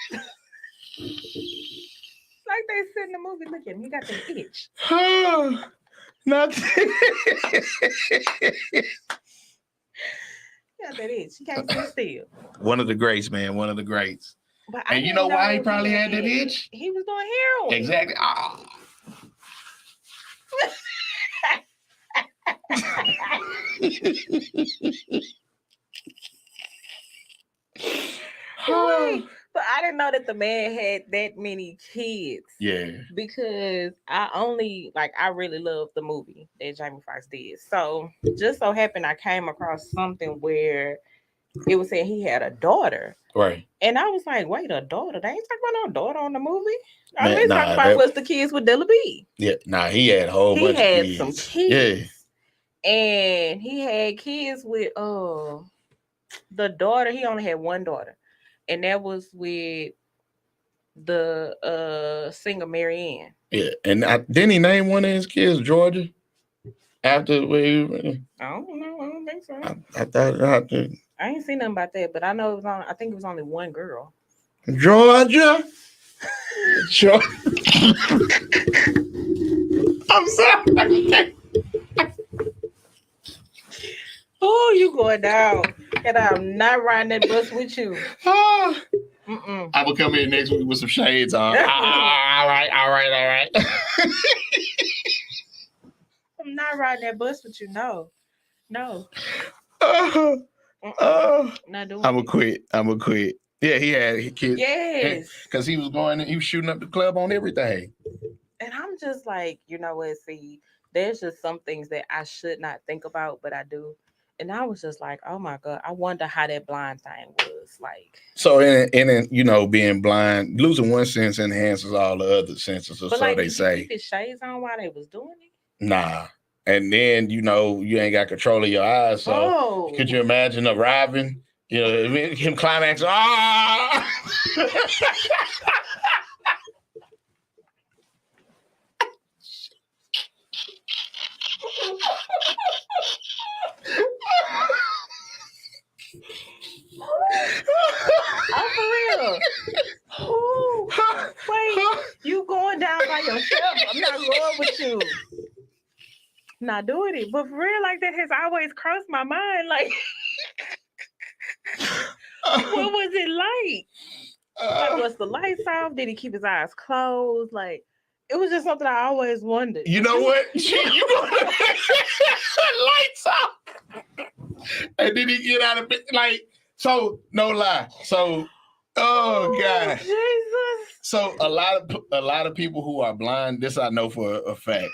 like they said in the movie. Look at him. He got the itch. Nothing. Yeah, that itch. He can't sit still. One of the greats, man. One of the greats. And you know why he probably had that itch? He was doing heroin. Exactly. Wait, but I didn't know that the man had that many kids. Yeah. Because I really love the movie that Jamie Foxx did. So just so happened I came across something where it was saying he had a daughter. Right. And I was like, wait, a daughter? They ain't talking about no daughter on the movie. All they talking about was the kids with Dilla B. Yeah, he had a whole bunch of kids. He had some kids. Yeah. And he had kids with the daughter. He only had one daughter. And that was with the singer Mary Ann. Yeah. And didn't he name one of his kids Georgia? After I don't know. I don't think so. I thought I ain't seen nothing about that, but I know I think it was only one girl. Georgia. I'm sorry. Oh, you going down. And I'm not riding that bus with you. I will come in next week with some shades on. All right. I'm not riding that bus with you. No. Not doing I'm gonna quit. Yeah, he had kids. Yes. Because he was shooting up the club on everything. And I'm just like, you know what, see, there's just some things that I should not think about, but I do. And I was just like, oh my God, I wonder how that blind thing was like. So in being blind, losing one sense enhances all the other senses, or so they say. Did you keep his shades on while they was doing it? Nah. And then you ain't got control of your eyes. So could you imagine arriving? Him climaxing. Oh, for real? Ooh, wait, you going down by yourself? I'm not going with you. Not doing it, but for real, like that has always crossed my mind. Like, what was it like? Like, was the lights off? Did he keep his eyes closed? Like, it was just something I always wondered. You know what? You going lights off, and then he get out of bed like. So no lie. So, God, Jesus. So a lot of people who are blind, this I know for a fact.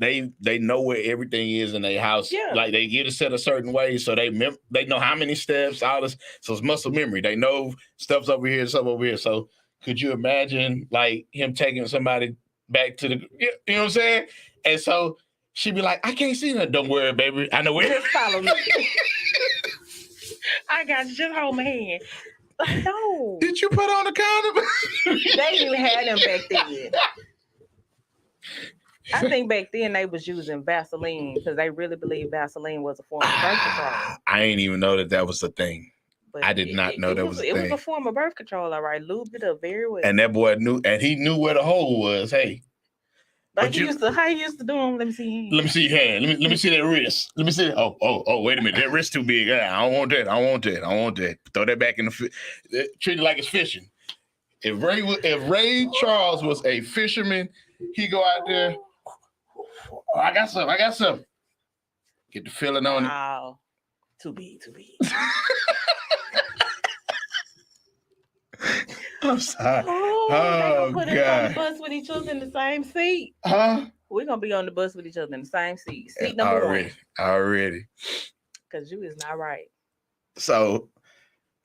they know where everything is in their house. Yeah. Like they get it set a certain way, so they know how many steps, all this. So it's muscle memory. They know stuff's over here, stuff over here. So could you imagine like him taking somebody back to the, you know what I'm saying? And so she'd be like, I can't see that. Don't worry, baby. I know where. Just follow me. I got you. Just hold my hand. No. Did you put on the condom? They didn't have them back then. I think back then they was using Vaseline because they really believed Vaseline was a form of birth control. I ain't even know that was the thing. But I did not know that was a thing. It was a form of birth control, all right. Lubed it up very well. And that boy knew, and he knew where the hole was. Hey. Like how he used to do them. Let me see your hand. Let me see your hand. Let me see that wrist. Let me see. Oh, wait a minute. That wrist too big. I don't want that. I want that. Throw that back in the treat it like it's fishing. If Ray Charles was a fisherman, he go out there. Oh, I got some. Get the feeling on it. Wow. Too big. I'm sorry. Oh, they gonna put us on the bus with each other in the same seat. Huh? We're gonna be on the bus with each other in the same seat. Seat number one. Already. Because you is not right. So,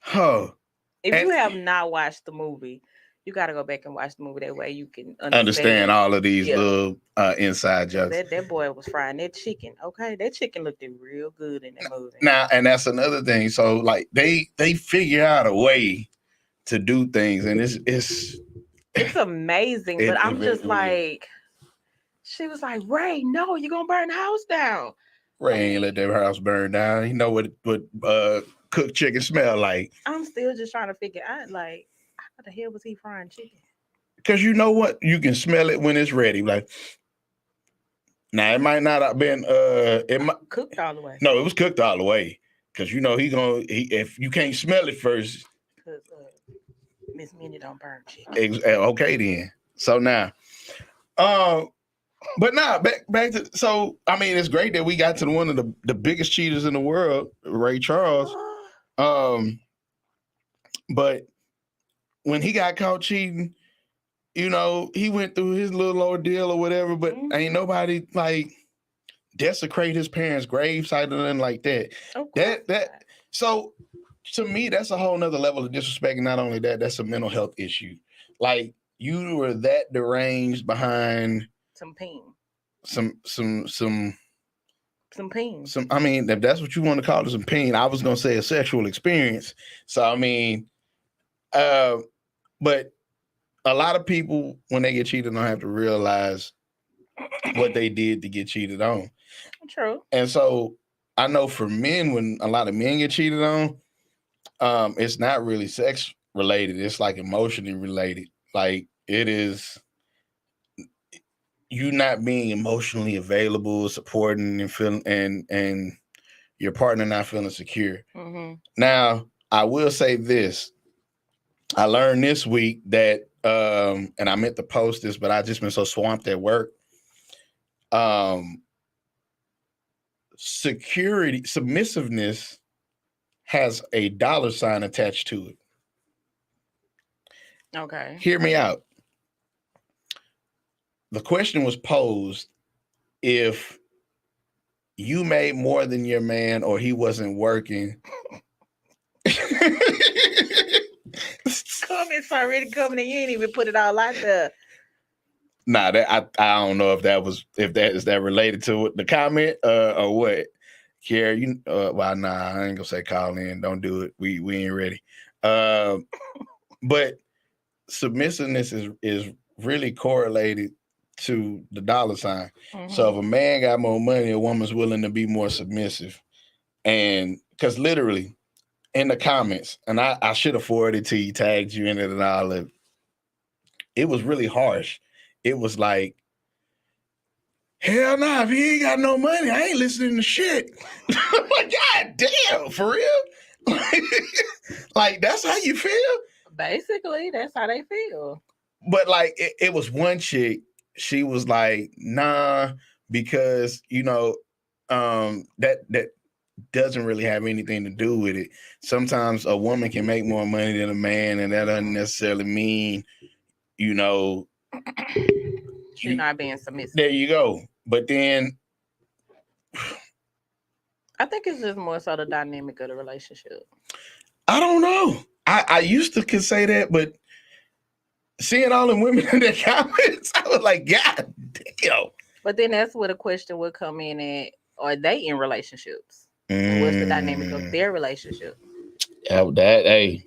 if you have not watched the movie, you got to go back and watch the movie. That way you can understand all of these little inside jokes. That boy was frying that chicken. Okay, that chicken looked real good in that movie. Now, and that's another thing. So, like they figure out a way to do things, and it's amazing. But I'm just like, she was like, Ray, no, you're gonna burn the house down. Ray ain't let that house burn down. He know what cooked chicken smell like. I'm still just trying to figure out, like, how the hell was he frying chicken? Because you know what? You can smell it when it's ready. Like, now it might not have been cooked all the way. No, it was cooked all the way. Because you know if you can't smell it first. Because Miss Minnie don't burn chicken. Okay then. So now, but now back to, so I mean it's great that we got to one of the biggest cheaters in the world, Ray Charles. But when he got caught cheating, you know, he went through his little ordeal or whatever, but ain't nobody like desecrate his parents' gravesite or nothing like that. So to me, that's a whole nother level of disrespect. And not only that, that's a mental health issue. Like you were that deranged behind some pain. Some pain. I mean, if that's what you want to call it, some pain. I was gonna say a sexual experience. So I mean, but a lot of people when they get cheated don't have to realize what they did to get cheated on. True. And so I know for men, when a lot of men get cheated on, it's not really sex related. It's like emotionally related. Like it is you not being emotionally available, supporting and feeling and your partner not feeling secure. Mm-hmm. Now, I will say this. I learned this week that and I meant to post this, but I just been so swamped at work. Submissiveness has a $sign attached to it. Okay. Hear me out. The question was posed if you made more than your man or he wasn't working. Comments already coming and you ain't even put it all out there. Nah, I don't know if that is related to the comment or what. Kiara, you well, nah, I ain't gonna say call in. Don't do it. We ain't ready. But submissiveness is really correlated to the $sign. Mm-hmm. So if a man got more money, a woman's willing to be more submissive. And because literally in the comments, and I should have forwarded to you, tagged you in it and all of it was really harsh. It was like, hell nah, if he ain't got no money, I ain't listening to shit. I'm like, God damn, for real? Like, that's how you feel? Basically, that's how they feel. But like, it was one chick, she was like, nah, because, you know, that doesn't really have anything to do with it. Sometimes a woman can make more money than a man, and that doesn't necessarily mean, you know, She's not being submissive. There you go. But then I think it's just more so the dynamic of the relationship. I don't know. I used to could say that, but seeing all the women in the comments, I was like, God damn. But then that's where the question would come in at, are they in relationships? And what's the dynamic of their relationship? Hey,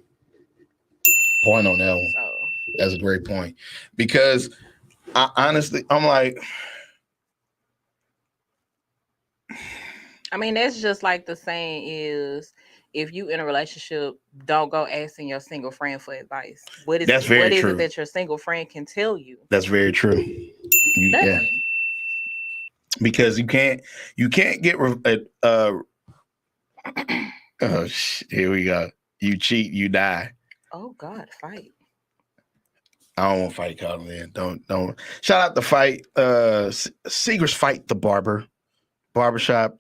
point on that one. So That's a great point. Because honestly, I'm like, I mean, that's just like the saying is, if you in a relationship, don't go asking your single friend for advice. What is That's very what true. is it that your single friend can tell you? That's very true. Yeah. Because you can't get oh shit, here we go. You cheat, you die. Oh God, fight. I don't want to fight Colin, man. Don't shout out the fight. Seeger's Fight the Barbershop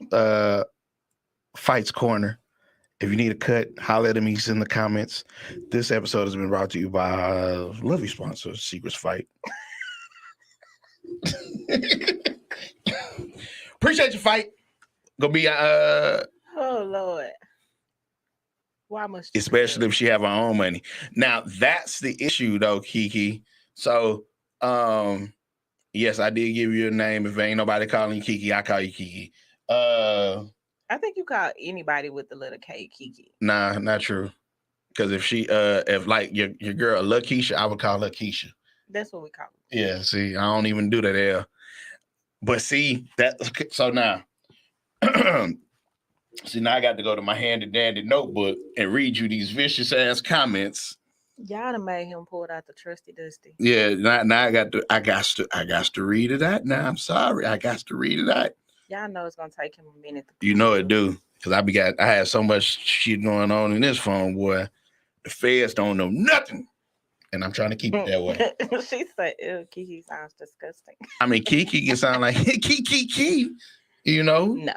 Fights Corner. If you need a cut, holler at him. He's in the comments. This episode has been brought to you by lovely sponsor, Seeger's Fight. Appreciate your fight. Gonna be oh Lord. Why must you especially if she have her own money. Now that's the issue though, Kiki. So yes, I did give you a name. If ain't nobody calling you Kiki, I call you Kiki. I think you call anybody with the letter K Kiki. Nah, not true. Because if she if like your girl LaKeisha, I would call her Keisha. That's what we call her. Yeah, see, I don't even do that there. But see, that so now see, now I got to go to my handy dandy notebook and read you these vicious ass comments. Y'all done made him pull out the trusty dusty. Yeah, now I got to read it out. Now I'm sorry, I got to read it out. Y'all know it's gonna take him a minute. You know it do, because I had so much shit going on in this phone, boy. The feds don't know nothing, and I'm trying to keep it that way. She said, "Ew, Kiki sounds disgusting." I mean, Kiki can sound like Kiki, you know. No.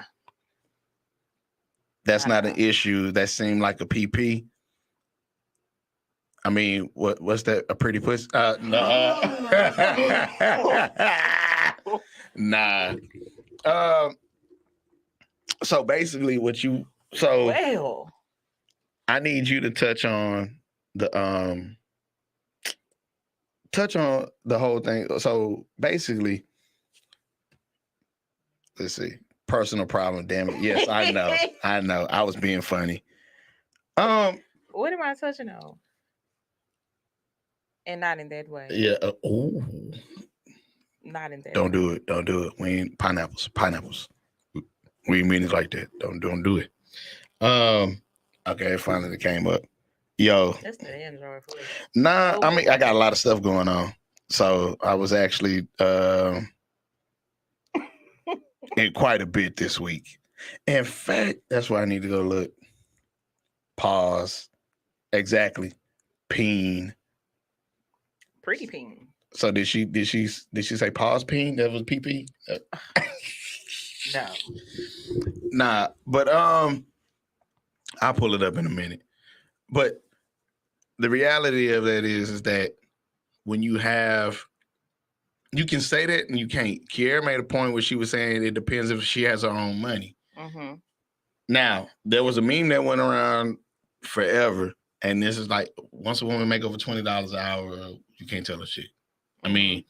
That's not an issue. That seemed like a PP. I mean, what's that? A pretty pussy? No. Nah. So basically, well, I need you to touch on the whole thing. So basically, let's see. Personal problem, damn it. Yes, I know. I was being funny. What am I touching on? And not in that way. Yeah. Not in that Don't way. do it. We ain't pineapples. We ain't mean it like that. Don't do it. Okay, it finally came up. Yo. That's the Android for you. Nah, I mean I got a lot of stuff going on. So I was actually in quite a bit this week. In fact, that's why I need to go look. Pause. Exactly. Peen. Pretty peen. So did she say pause peen? That was PP? No. Nah, but I'll pull it up in a minute. But the reality of that is that when you can say that and you can't. Kiara made a point where she was saying it depends if she has her own money. Mm-hmm. Now, there was a meme that went around forever, and this is like, once a woman make over $20 an hour, you can't tell her shit. I mean,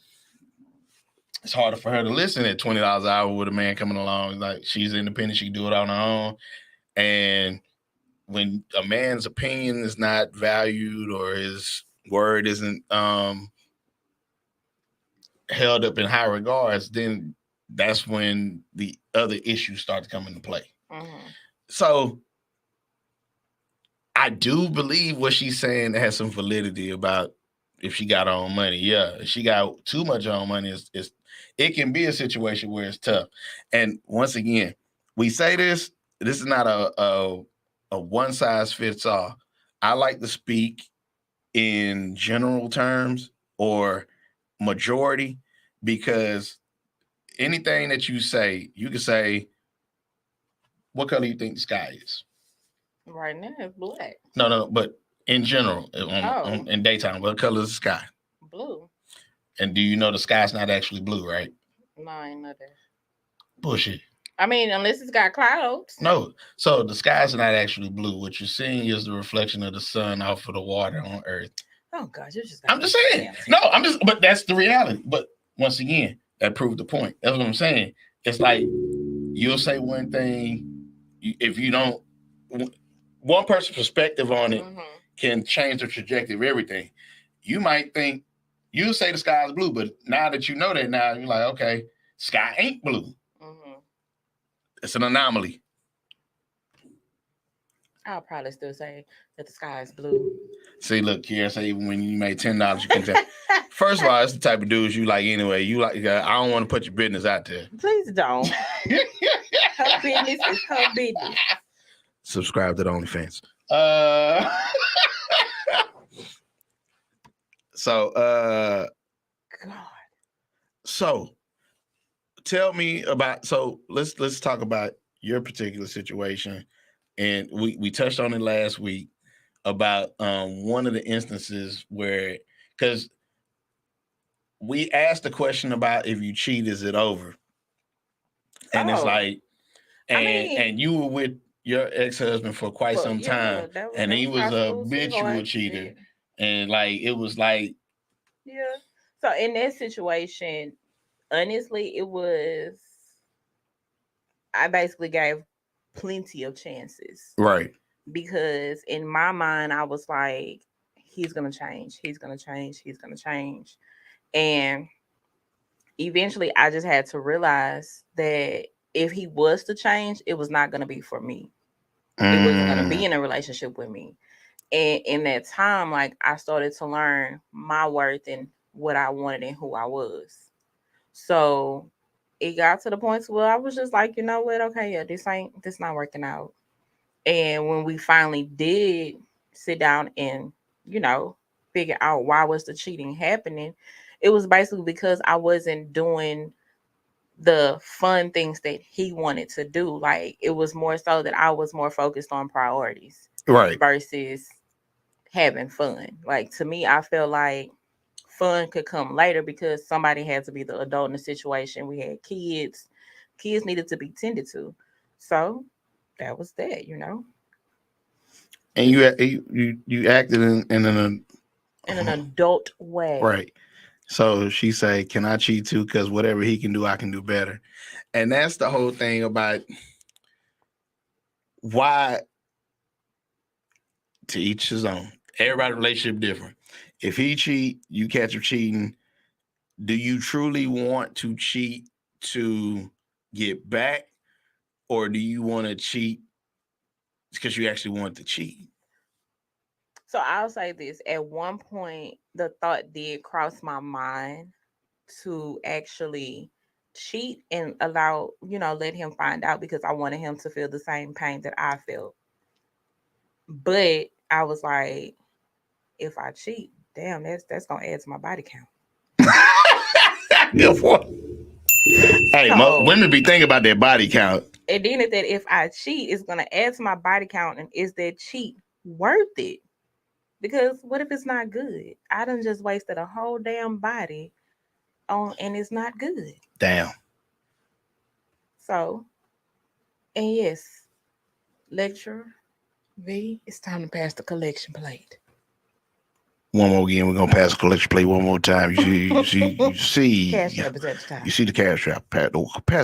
it's harder for her to listen at $20 an hour with a man coming along. Like, she's independent, she can do it on her own. And when a man's opinion is not valued or his word isn't held up in high regards, then that's when the other issues start to come into play. Mm-hmm. So I do believe what she's saying has some validity about if she got her own money. Yeah, if she got too much of her own money, it can be a situation where it's tough. And once again, we say this is not a one size fits all. I like to speak in general terms or majority, because anything that you say, you can say, what color do you think the sky is? Right now it's black. No, but in general, in daytime, what color is the sky? Blue. And do you know the sky's not actually blue, right? No, I ain't know that. Bullshit. I mean, unless it's got clouds. No. So the sky's not actually blue. What you're seeing is the reflection of the sun off of the water on Earth. Oh gosh, you just. I'm just saying. No, but that's the reality. But once again, that proved the point. That's what I'm saying. It's like you'll say one thing, if you don't, one person's perspective on it can change the trajectory of everything. You might think, you'll say the sky is blue, but now that you know that now, you're like, okay, sky ain't blue. It's an anomaly. I'll probably still say that the sky is blue. See, look, Kiara, say even when you made $10, you can tell. First of all, it's the type of dudes you like anyway. You like, I don't want to put your business out there. Please don't. Her business is her business. Subscribe to the OnlyFans. So, God. So, tell me about. So let's talk about your particular situation, and we touched on it last week about one of the instances where, because we asked the question about if you cheat, is it over? And it's like, and you were with your ex-husband for quite some time, and he was a habitual cheater, and like it was like, yeah. So in that situation, honestly, it was. I basically gave plenty of chances, right? Because in my mind, I was like, he's gonna change. He's gonna change. He's gonna change, and eventually, I just had to realize that if he was to change, it was not gonna be for me. It wasn't gonna be in a relationship with me. And in that time, like I started to learn my worth and what I wanted and who I was. So it got to the point where I was just like, you know what? Okay, yeah, this not working out. And when we finally did sit down and, figure out why was the cheating happening, it was basically because I wasn't doing the fun things that he wanted to do. Like it was more so that I was more focused on priorities, right, versus having fun. Like to me, I feel like fun could come later because somebody had to be the adult in the situation. We had kids. Kids needed to be tended to. So that was that. And you acted in an adult way, right? So she say, "Can I cheat too? Because whatever he can do, I can do better." And that's the whole thing about why. To each his own. Everybody's relationship different. If he cheat, you catch him cheating. Do you truly want to cheat to get back, or do you want to cheat because you actually want to cheat? So I'll say this. At one point, the thought did cross my mind to actually cheat and let him find out, because I wanted him to feel the same pain that I felt. But I was like, if I cheat, damn, that's gonna add to my body count. Hey, women be thinking about their body count. And then if I cheat, it's gonna add to my body count, and is that cheat worth it? Because what if it's not good? I done just wasted a whole damn body on, and it's not good. Damn. So, and yes, lecturer V, it's time to pass the collection plate. One more again, we're gonna pass the collection plate one more time. You see, cash trap is at the time. You see the cash trap. Pass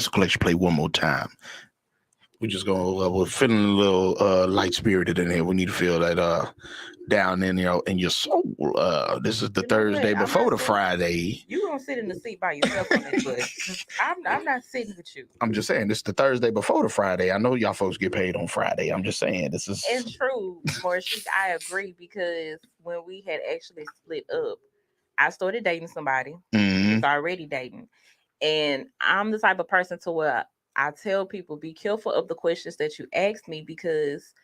the collection plate one more time. We're just gonna we're feeling a little light spirited in here. We need to feel that down in your soul. This is the Thursday before the Friday. You gonna sit in the seat by yourself on this bus. I'm not sitting with you. I'm just saying this is the Thursday before the Friday. I know y'all folks get paid on Friday. I'm just saying this is. And true, Morshik, I agree, because when we had actually split up, I started dating somebody. Mm-hmm. Who's already dating, and I'm the type of person to where I tell people, be careful of the questions that you ask me, because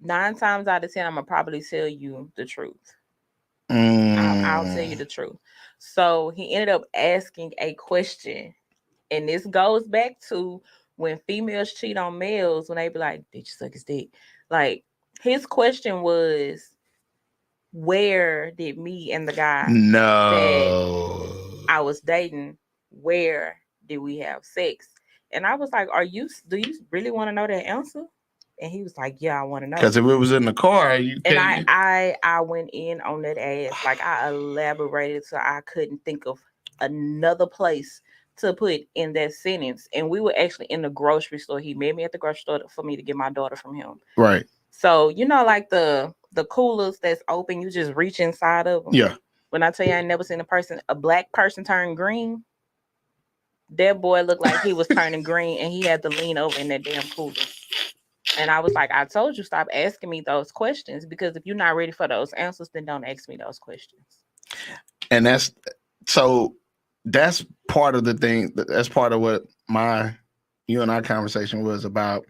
9 times out of 10, I'm gonna probably tell you the truth. I'll tell you the truth. So he ended up asking a question, and this goes back to when females cheat on males, when they be like, "Did you suck his dick?" Like his question was, "Where did me and the guy?" No. I was dating, where did we have sex? And I was like, do you really want to know that answer? And he was like, yeah, I want to know. Because if it was in the car, you And can't. I went in on that ass. Like I elaborated so I couldn't think of another place to put in that sentence. And we were actually in the grocery store. He met me at the grocery store for me to get my daughter from him. Right. So you know, like the coolers that's open, you just reach inside of them. Yeah. When I tell you I ain't never seen a black person turn green, that boy looked like he was turning green, and he had to lean over in that damn cooler. And I was like, I told you, stop asking me those questions, because if you're not ready for those answers, then don't ask me those questions. And that's part of the thing. That's part of what you and I conversation was about,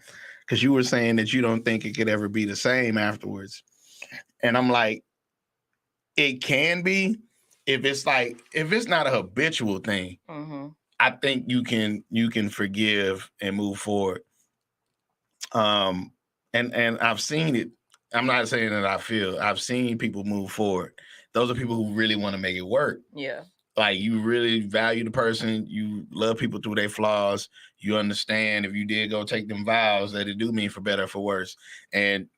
because you were saying that you don't think it could ever be the same afterwards. And I'm like, it can be if it's not a habitual thing. Mm-hmm. I think you can forgive and move forward. And I've seen it. I'm not saying that I've seen people move forward. Those are people who really want to make it work. Yeah. Like, you really value the person. You love people through their flaws. You understand if you did go take them vows that it do mean for better or for worse. And,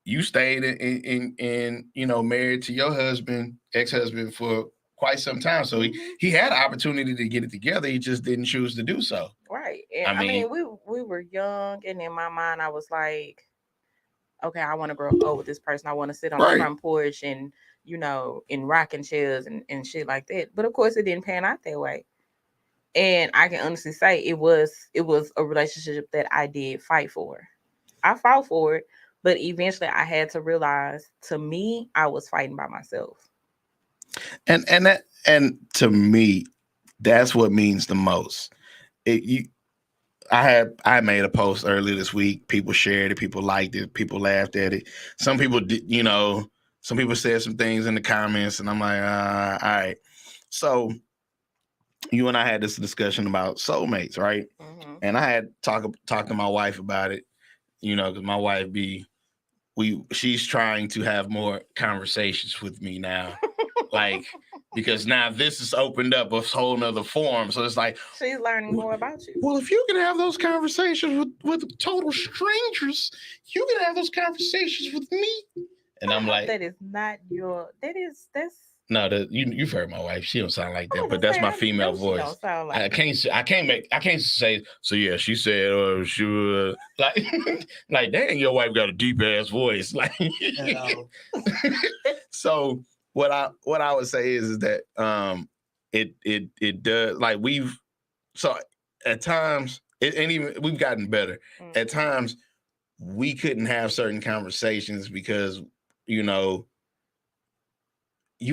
you stayed in married to your ex-husband for quite some time. So he had an opportunity to get it together. He just didn't choose to do so. Right. And I mean we were young, and in my mind I was like, okay, I want to grow old with this person. I want to sit on the front porch and, in rocking chairs and shit like that. But of course it didn't pan out that way. And I can honestly say it was a relationship that I did fight for. I fought for it, but eventually I had to realize, to me, I was fighting by myself. And to me, that's what means the most. I made a post earlier this week. People shared it. People liked it. People laughed at it. Some people did, some people said some things in the comments, and I'm like, all right. So you and I had this discussion about soulmates, right? Mm-hmm. And I had talked to my wife about it, because my wife she's trying to have more conversations with me now. Like, because now this has opened up a whole nother forum. So it's like, she's learning more about you. Well, if you can have those conversations with total strangers, you can have those conversations with me. And I'm like, that is not your. That's. No, you've heard my wife. She don't sound like that, but that's my female voice. Don't sound like I can't say. So yeah, she said, she was like, dang, your wife got a deep ass voice. Like, so what I would say is that it does, like, at times and even we've gotten better. Mm-hmm. At times we couldn't have certain conversations because you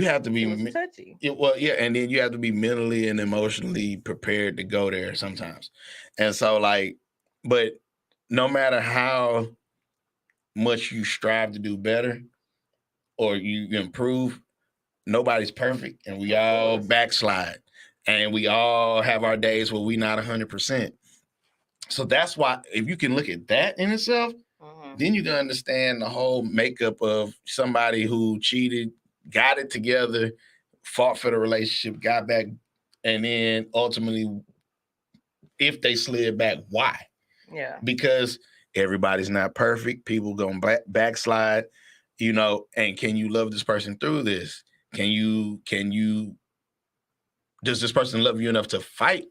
have to be touchy. And then you have to be mentally and emotionally prepared to go there sometimes. And so, like, but no matter how much you strive to do better or you improve, nobody's perfect, and we all backslide, and we all have our days where we're not 100%. So that's why, if you can look at that in itself, then you can understand the whole makeup of somebody who cheated, got it together, fought for the relationship, got back, and then ultimately, if they slid back, why? Yeah. Because everybody's not perfect. People gonna backslide, and can you love this person through this? Does this person love you enough to fight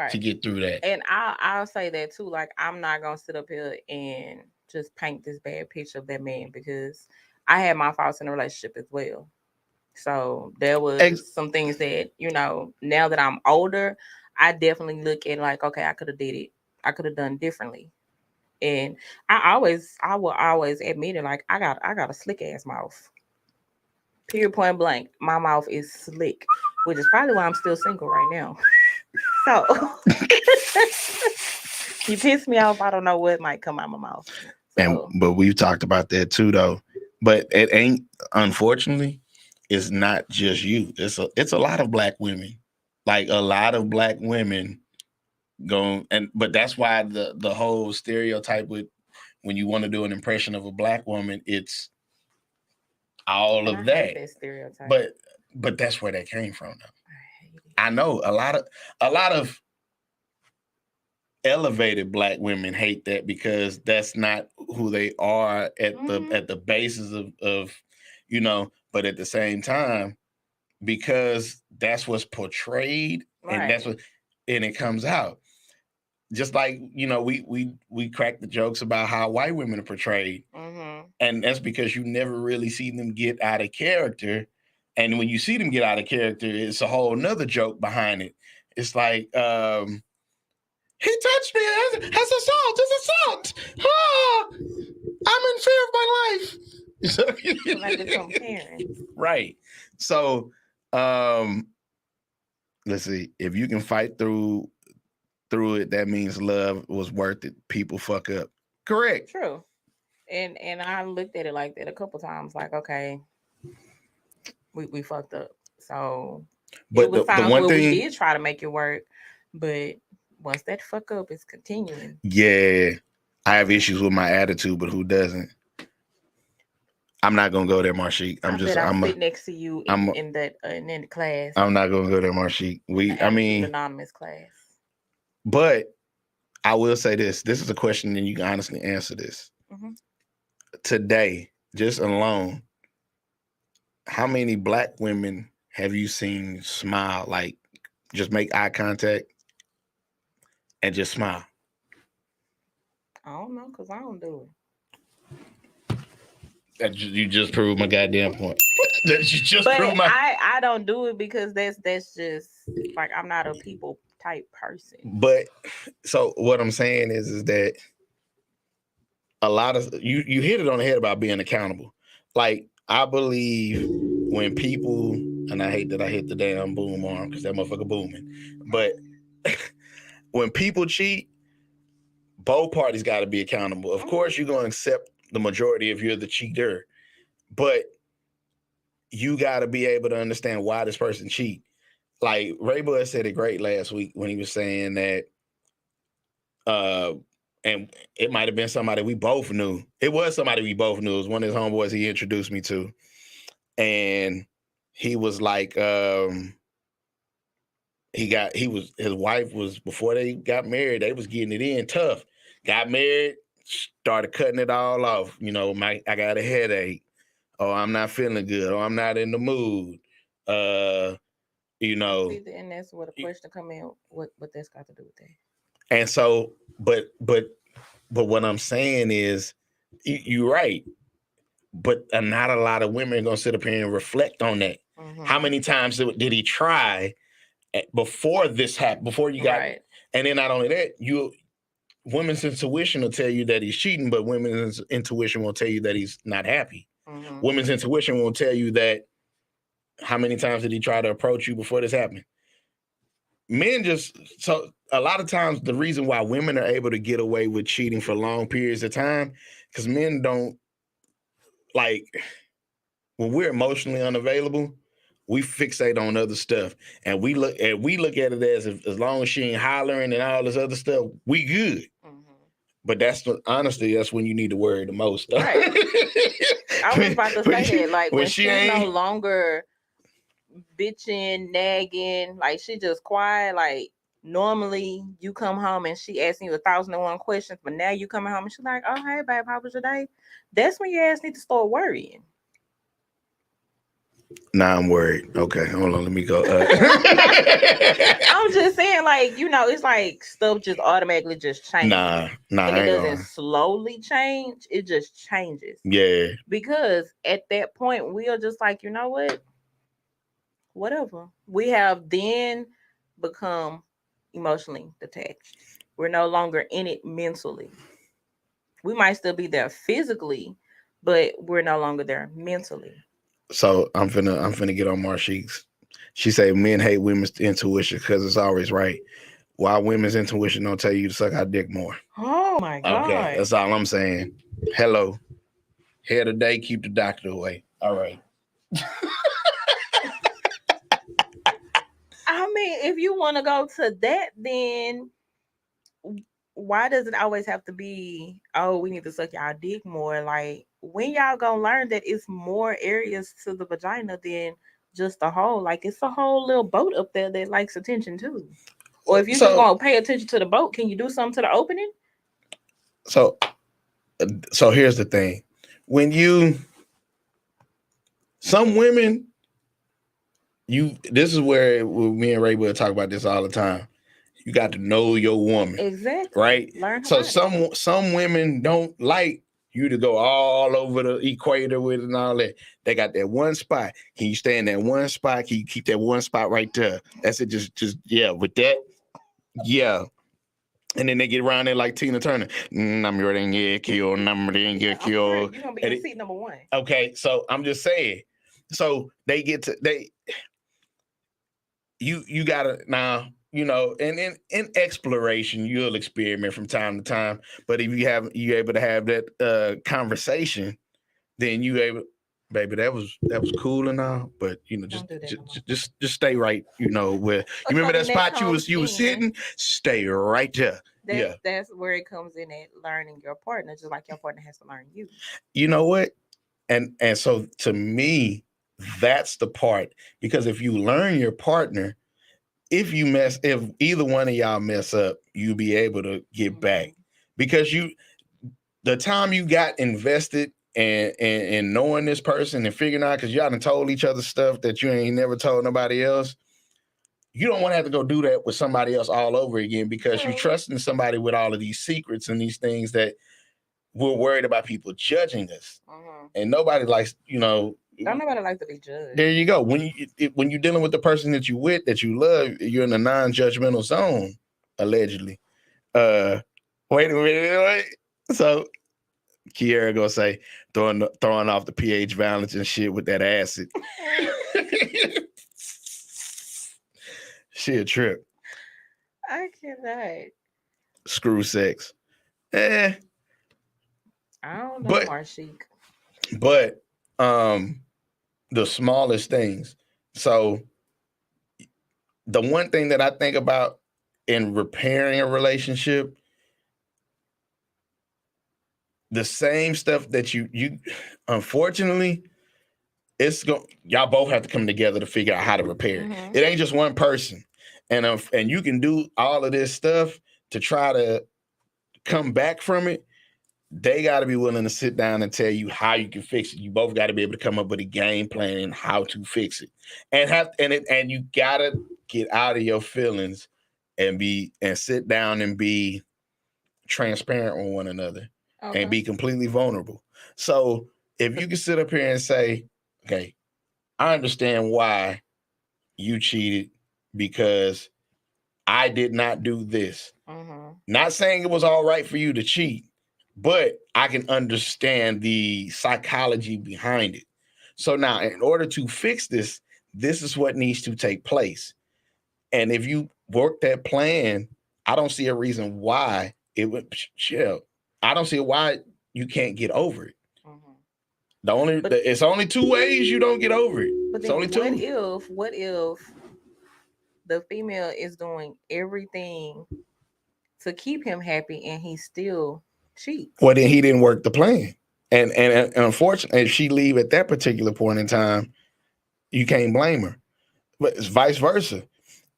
to get through that? And I'll say that too. Like, I'm not gonna sit up here and just paint this bad picture of that man, because I had my faults in the relationship as well. So there was some things that, now that I'm older, I definitely look at like, okay, I could have did it. I could have done differently. And I will always admit it. Like, I got a slick ass mouth. Period, point blank. My mouth is slick, which is probably why I'm still single right now. So you piss me off, I don't know what might come out my mouth. So. But we've talked about that too, though. But it ain't, unfortunately, it's not just you. It's a lot of black women. Like, a lot of black women but that's why the whole stereotype with, when you want to do an impression of a black woman, it's all of that. Stereotype. But that's where that came from, though. I I know a lot of elevated black women hate that because that's not who they are at the basis of but at the same time, because that's what's portrayed and that's Right. what and it comes out. Just like, we crack the jokes about how white women are portrayed. Mm-hmm. And that's because you never really see them get out of character. And when you see them get out of character, it's a whole nother joke behind it. It's like, he touched me. That's assault. It's assault. Ah, I'm in fear of my life. So like they're comparing. Right. So, let's see. If you can fight through it, that means love was worth it. People fuck up. Correct. True. And I looked at it like that a couple times. Like, okay, we fucked up. So it But was the times one where we thing, did try to make it work, but once that fuck up is continuing. yeah, I have issues with my attitude, but who doesn't? I'm not gonna go there, Marshik. I bet I sit next to you in the class. I'm not gonna go there, Marshik. Anonymous class. But I will say this. This is a question, and you can honestly answer this. Mm-hmm. Today, just alone, how many black women have you seen smile, like just make eye contact and just smile? I don't know, because I don't do it. You just proved my goddamn point. You just But proved my. I don't do it because that's just like I'm not a people type person. But so what I'm saying is that a lot of you hit it on the head about being accountable. Like, I believe when people, and I hate that I hit the damn boom arm because that motherfucker booming, but when people cheat, both parties got to be accountable. Of course, you're going to accept the majority if you're the cheater, but you got to be able to understand why this person cheat. Like Ray Bud said it great last week when he was saying that, and it might have been somebody we both knew. It was somebody we both knew. It was one of his homeboys he introduced me to, and he was like, his wife was, before they got married, they was getting it in tough. Got married, started cutting it all off. I got a headache. Oh, I'm not feeling good. Oh, I'm not in the mood. And that's where the question come in. What that's got to do with that? And so, but what I'm saying is, you're right. But not a lot of women are gonna sit up here and reflect on that. Mm-hmm. How many times did he try before this happened? Before you got, right. And then not only that, women's intuition will tell you that he's cheating, but women's intuition will tell you that he's not happy. Mm-hmm. Women's intuition will tell you that how many times did he try to approach you before this happened? Men so a lot of times the reason why women are able to get away with cheating for long periods of time, because men don't, like, when we're emotionally unavailable, we fixate on other stuff, and we look at it as long as she ain't hollering and all this other stuff, we good. Mm-hmm. But honestly, that's when you need to worry the most. Right. I was about to say that, like, when she's no longer bitching, nagging, like she just quiet. Like, normally you come home and she asking you 1,001 questions, but now you coming home and she's like, "Oh, hey babe, how was your day?" That's when your ass need to start worrying. Nah, I'm worried. Okay, hold on, let me go. I'm just saying, like, it's like stuff just automatically just changes. Nah, and it doesn't slowly change. It just changes. Yeah. Because at that point, we are just like, you know what? Whatever. We have then become emotionally detached. We're no longer in it mentally. We might still be there physically, but we're no longer there mentally. So I'm finna get on Marshik's. She say men hate women's intuition because it's always right. Why women's intuition don't tell you to suck our dick more? Oh my God. Okay, that's all I'm saying. Hello. Hair today, keep the doctor away. All right. I mean, if you want to go to that, then why does it always have to be, oh, we need to suck y'all dick more? Like, when y'all gonna learn that it's more areas to the vagina than just a whole, like it's a whole little boat up there that likes attention too. Or if you just So gonna pay attention to the boat, can you do something to the opening? so so here's the thing. When you some women, this is where me and Ray will talk about this all the time. You got to know your woman, Exactly. right? Learn her So body. some women don't like you to go all over the equator with it and all that. They got that one spot. Can you stay in that one spot? Can you keep that one spot right there? That's it. Just yeah. With that, yeah. And then they get around there like Tina Turner. I'm ready to get killed. I'm ready to Yeah, get I'm sure killed. you're gonna be And in seat number one. okay, so I'm just saying. So they get to you gotta now, and in exploration, you'll experiment from time to time. But if you able to have that conversation, then you able, baby, that was cool and all, but Don't do that no more. just stay right, where you So remember that then that spot comes you was in. sitting, stay right there. That's Yeah. that's where it comes in at learning your partner, just like your partner has to learn you. You know what? And so to me, that's the part, because if you learn your partner, if either one of y'all mess up, you'll be able to get back, because the time you got invested and knowing this person and figuring out, because y'all done told each other stuff that you ain't never told nobody else. You don't want to have to go do that with somebody else all over again, because you're trusting somebody with all of these secrets and these things that we're worried about people judging us. And nobody likes, Don't nobody like to be judged. there you go. When you're dealing with the person that you with, that you love, you're in a non-judgmental zone, allegedly. Wait a minute. Wait. So Kiera gonna say throwing off the pH balance and shit with that acid. She a trip. I cannot. Screw sex. I don't know, But Marchique. but the smallest things. So the one thing that I think about in repairing a relationship, the same stuff that you unfortunately, y'all both have to come together to figure out how to repair it. It ain't just one person. And you can do all of this stuff to try to come back from it. They got to be willing to sit down and tell you how you can fix it. You both got to be able to come up with a game plan and how to fix it. And you got to get out of your feelings and sit down and be transparent with one another, and be completely vulnerable. So if you can sit up here and say, okay, I understand why you cheated, because I did not do this. Not saying it was all right for you to cheat, but I can understand the psychology behind it. So now, in order to fix this, this is what needs to take place. And if you work that plan, I don't see a reason why it would chill. I don't see why you can't get over it. It's only two ways you don't get over it. But It's then only two. what if the female is doing everything to keep him happy and he still cheats? Well, then he didn't work the plan. And unfortunately, if she leave at that particular point in time, you can't blame her. But it's vice versa.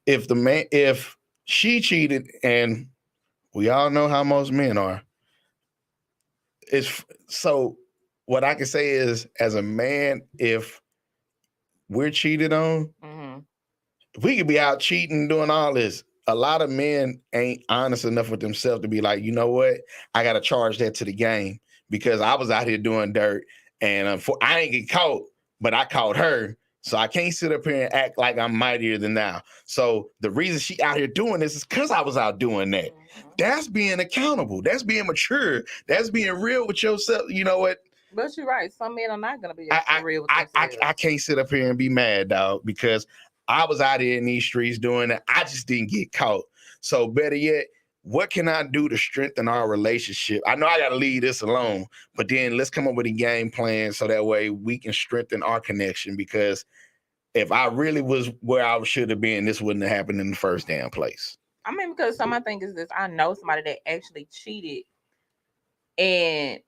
If she cheated, and we all know how most men are, it's so what I can say is, as a man, if we're cheated on, if we could be out cheating, doing all this, a lot of men ain't honest enough with themselves to be like, you know what, I got to charge that to the game, because I was out here doing dirt, and I ain't get caught, but I caught her. So I can't sit up here and act like I'm mightier than thou. So the reason she out here doing this is because I was out doing that. That's being accountable. That's being mature. That's being real with yourself. You know what? But you're right. Some men are not gonna be real with themselves. I can't sit up here and be mad, dog, because I was out here in these streets doing that. I just didn't get caught. So better yet, what can I do to strengthen our relationship? I know I got to leave this alone, but then let's come up with a game plan so that way we can strengthen our connection. Because if I really was where I should have been, this wouldn't have happened in the first damn place. I mean, because some of my thing is this: I know somebody that actually cheated, and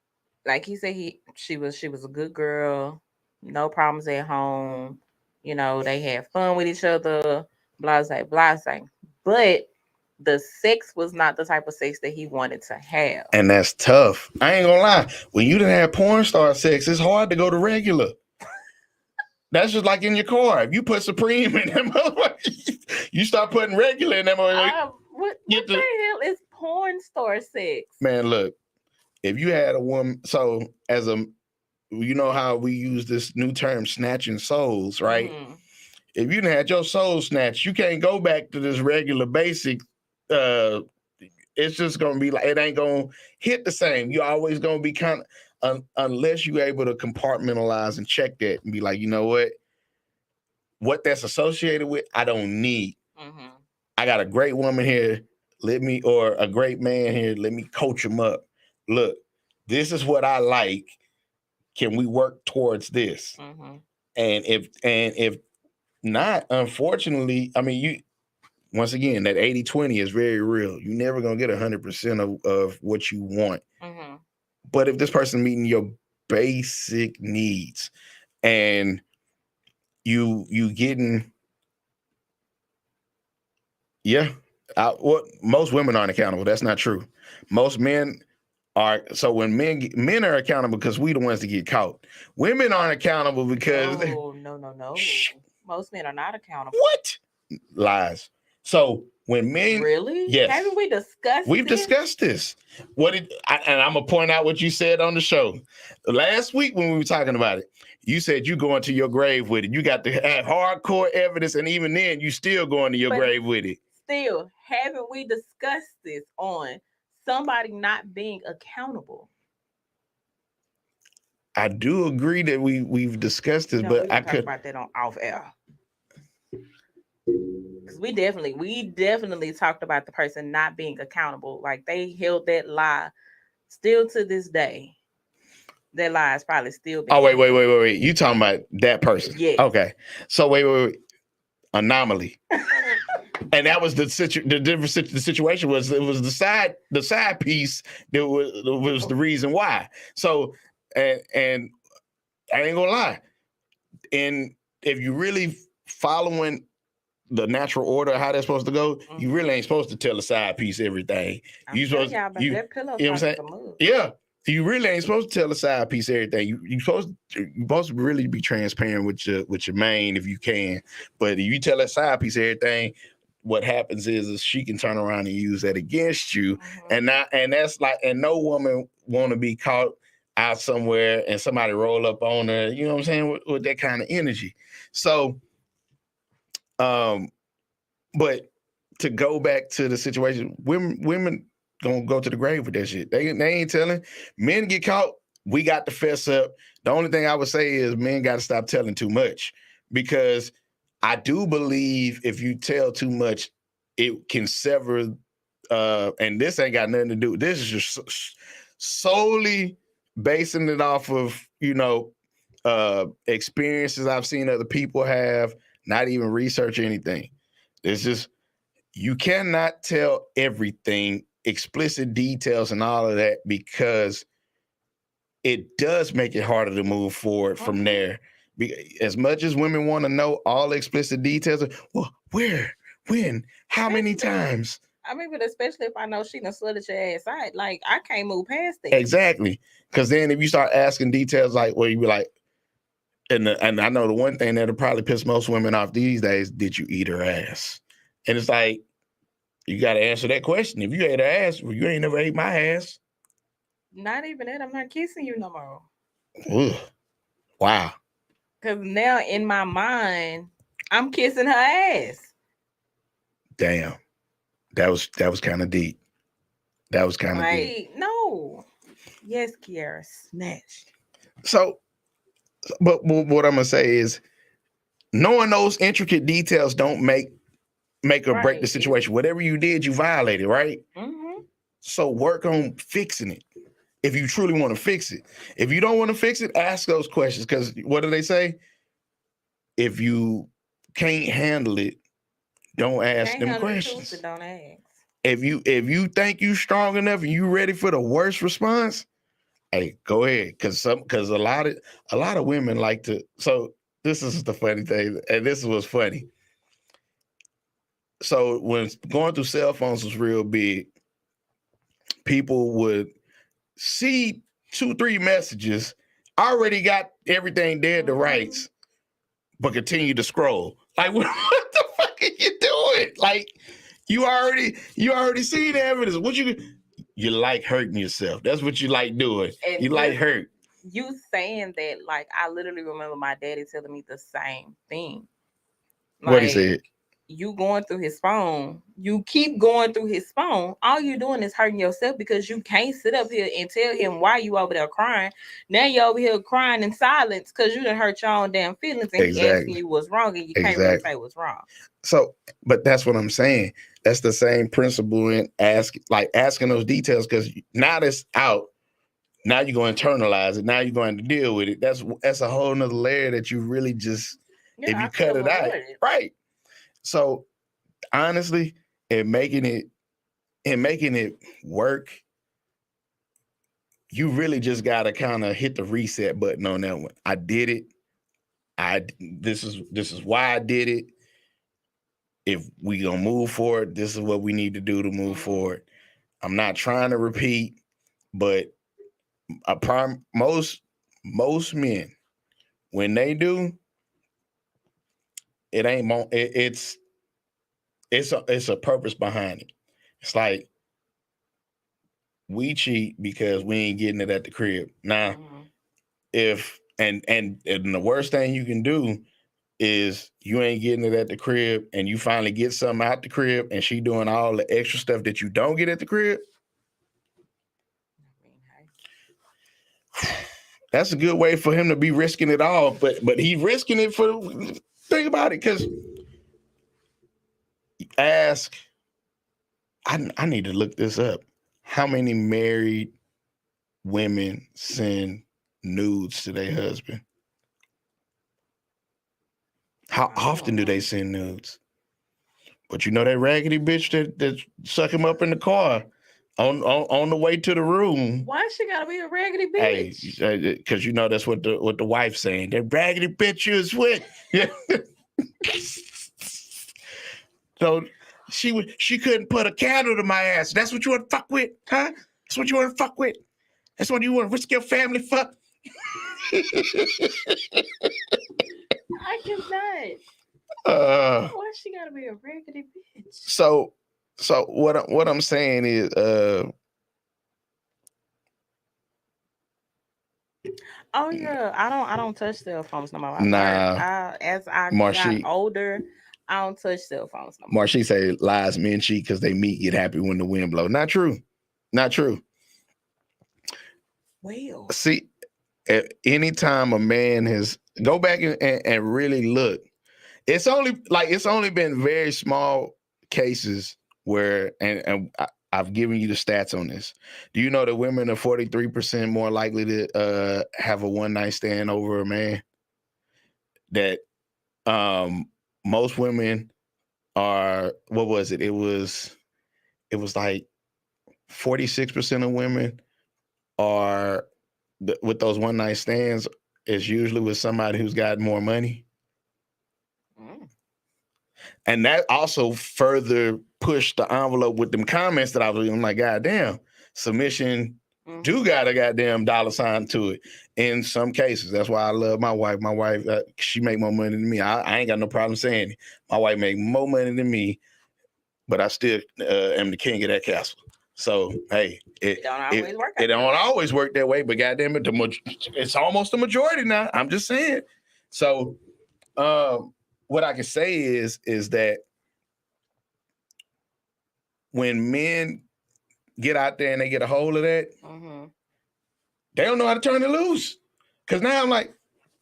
like he said, she was a good girl, no problems at home. You know, they had fun with each other, blase, blase. But the sex was not the type of sex that he wanted to have. And that's tough. I ain't gonna lie. When you done have porn star sex, it's hard to go to regular. That's just like in your car. If you put Supreme in that motherfucker, you start putting regular in that motherfucker. What the hell is porn star sex? Man, look, if you had a woman, so as a, you know how we use this new term, snatching souls, right? Mm. If you done had your soul snatched, you can't go back to this regular basic. It's just gonna be like, it ain't gonna hit the same. You're always gonna be kind of, unless you're able to compartmentalize and check that and be like, you know what that's associated with, I don't need. Mm-hmm. I got a great woman here, or a great man here, let me coach him up. Look, this is what I like. Can we work towards this? Mm-hmm. And if not, unfortunately, I mean, you, once again, that 80-20 is very real. You're never going to get 100% of what you want. Mm-hmm. But if this person meeting your basic needs and you getting, what most women aren't accountable. That's not true. Most men are. So when men are accountable because we the ones that get caught. Women aren't accountable because no. Most men are not accountable. What? Lies. So when men, really, yes, haven't we discussed? We've discussed this. And I'm gonna point out what you said on the show last week when we were talking about it. You said you going to your grave with it. You got to have hardcore evidence, and even then, you still going to your grave with it. Still, haven't we discussed this on somebody not being accountable? I do agree that we've discussed this, but I could talk about that on off air. Because we definitely talked about the person not being accountable. Like they held that lie still to this day. That lie is probably still being. Oh, wait. You talking about that person? Yes. Okay. So wait. Anomaly. And that was the situation was it was the side piece that was the reason why. So and I ain't gonna lie. And if you really following the natural order of how that's supposed to go, you really ain't supposed to tell the side piece everything. You supposed that pillow, you know what I'm saying? Yeah. You really ain't supposed to tell the side piece everything. You supposed to really be transparent with your main if you can. But if you tell that side piece everything, what happens is she can turn around and use that against you. And that's like, and no woman want to be caught out somewhere and somebody roll up on her, you know what I'm saying, with that kind of energy. So but to go back to the situation, women gonna go to the grave with that shit. They ain't telling. Men get caught, we got to fess up. The only thing I would say is men got to stop telling too much, because I do believe if you tell too much, it can sever. And this ain't got nothing to do. This is just solely basing it off of experiences I've seen other people have. Not even research anything. It's just you cannot tell everything, explicit details and all of that, because it does make it harder to move forward from there. As much as women want to know all the explicit details, well, where, when, how many times? I mean, but especially if I know she done slid your ass out, like I can't move past that. Exactly. Because then if you start asking details like, well, you be like, and I know the one thing that'll probably piss most women off these days, did you eat her ass? And it's like, you got to answer that question. If you ate her ass, well, you ain't never ate my ass. Not even that. I'm not kissing you no more. Ugh. Wow. Because now in my mind, I'm kissing her ass. Damn. That was kind of deep. That was kind of deep. No. Yes, Kiara, snatched. So, but what I'm going to say is, knowing those intricate details don't make or break the situation. Whatever you did, you violated, right? Mm-hmm. So work on fixing it if you truly want to fix it. If you don't want to fix it, ask those questions, because what do they say? If you can't handle it, don't ask them questions. Don't ask. If you think you strong enough and you ready for the worst response, hey, go ahead. Because a lot of women like to. So this is the funny thing, and this was funny. So when going through cell phones was real big, people would see 2-3 messages, already got everything dead to rights, but continue to scroll. Like, what the fuck are you doing? Like, you already see the evidence. What you like hurting yourself. That's what you like doing. And you like hurt. You saying that, like, I literally remember my daddy telling me the same thing. Like, What he said? You going through his phone, you keep going through his phone. All you doing is hurting yourself because you can't sit up here and tell him why you over there crying. Now you over here crying in silence because you done hurt your own damn feelings, and he asking you what's wrong, and you can't really say what's wrong. So, but that's what I'm saying. That's the same principle in asking those details, because now that's out. Now you're going to internalize it. Now you're going to deal with it. That's a whole nother layer that you really just, if you cut it out, right? So honestly, in making it work, you really just gotta kind of hit the reset button on that one. I did it. This is why I did it. If we gonna move forward, this is what we need to do to move forward. I'm not trying to repeat, but most men, when they do, it ain't it's a purpose behind it. It's like, we cheat because we ain't getting it at the crib. Now, if and the worst thing you can do is you ain't getting it at the crib, and you finally get something out the crib, and she doing all the extra stuff that you don't get at the crib. That's a good way for him to be risking it all, but he's risking it for. Think about it, because I need to look this up. How many married women send nudes to their husband? How often do they send nudes? But you know that raggedy bitch that suck him up in the car on the way to the room. Why she gotta be a raggedy bitch? Hey, because you know that's what the wife's saying. That raggedy bitch you was with. Yeah. So she couldn't put a candle to my ass. That's what you want to fuck with, huh? That's what you want to fuck with. That's what you want to risk your family fuck. I cannot. Why she gotta be a raggedy bitch? So what I'm saying is, oh yeah, I don't touch cell phones no more. As I got older, I don't touch cell phones no more. Marshy say lies, men cheat because they meat get happy when the wind blows. Not true. Not true. Well, see, anytime a man has go back and really look, it's only been very small cases where, and I've given you the stats on this. Do you know that women are 43% more likely to have a one-night stand over a man? That most women are, what was it? It was like 46% of women are with those one-night stands is usually with somebody who's got more money. And that also further pushed the envelope with them comments that I'm like, God damn, submission do got a goddamn dollar sign to it in some cases. That's why I love my wife. My wife, she make more money than me. I ain't got no problem saying it. My wife make more money than me, but I still am the king of that castle. So, hey, it don't always work that way, but goddamn it, it's almost a majority now. I'm just saying. So, what I can say is that when men get out there and they get a hold of that, they don't know how to turn it loose. Because now I'm like,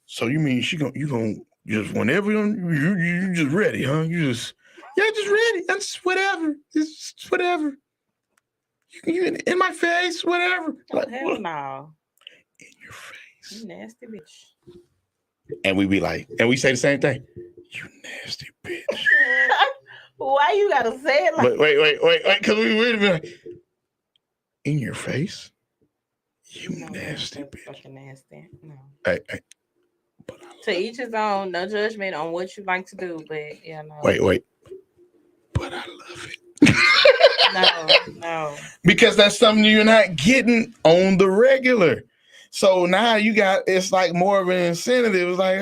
so you mean you gonna just whenever you just ready, huh? Just ready. That's whatever. It's whatever. You in my face, whatever. Oh, like, hell no. In your face. You nasty bitch. And we be like, and we say the same thing. You nasty bitch. Why you gotta say it like wait, because we really be like, in your face? You nasty bitch. Fucking nasty. No. Hey, but I To each his own. No judgment on what you like to do, but yeah, no. Wait. But I love it. No. Because that's something you're not getting on the regular. So now it's like more of an incentive. It's like,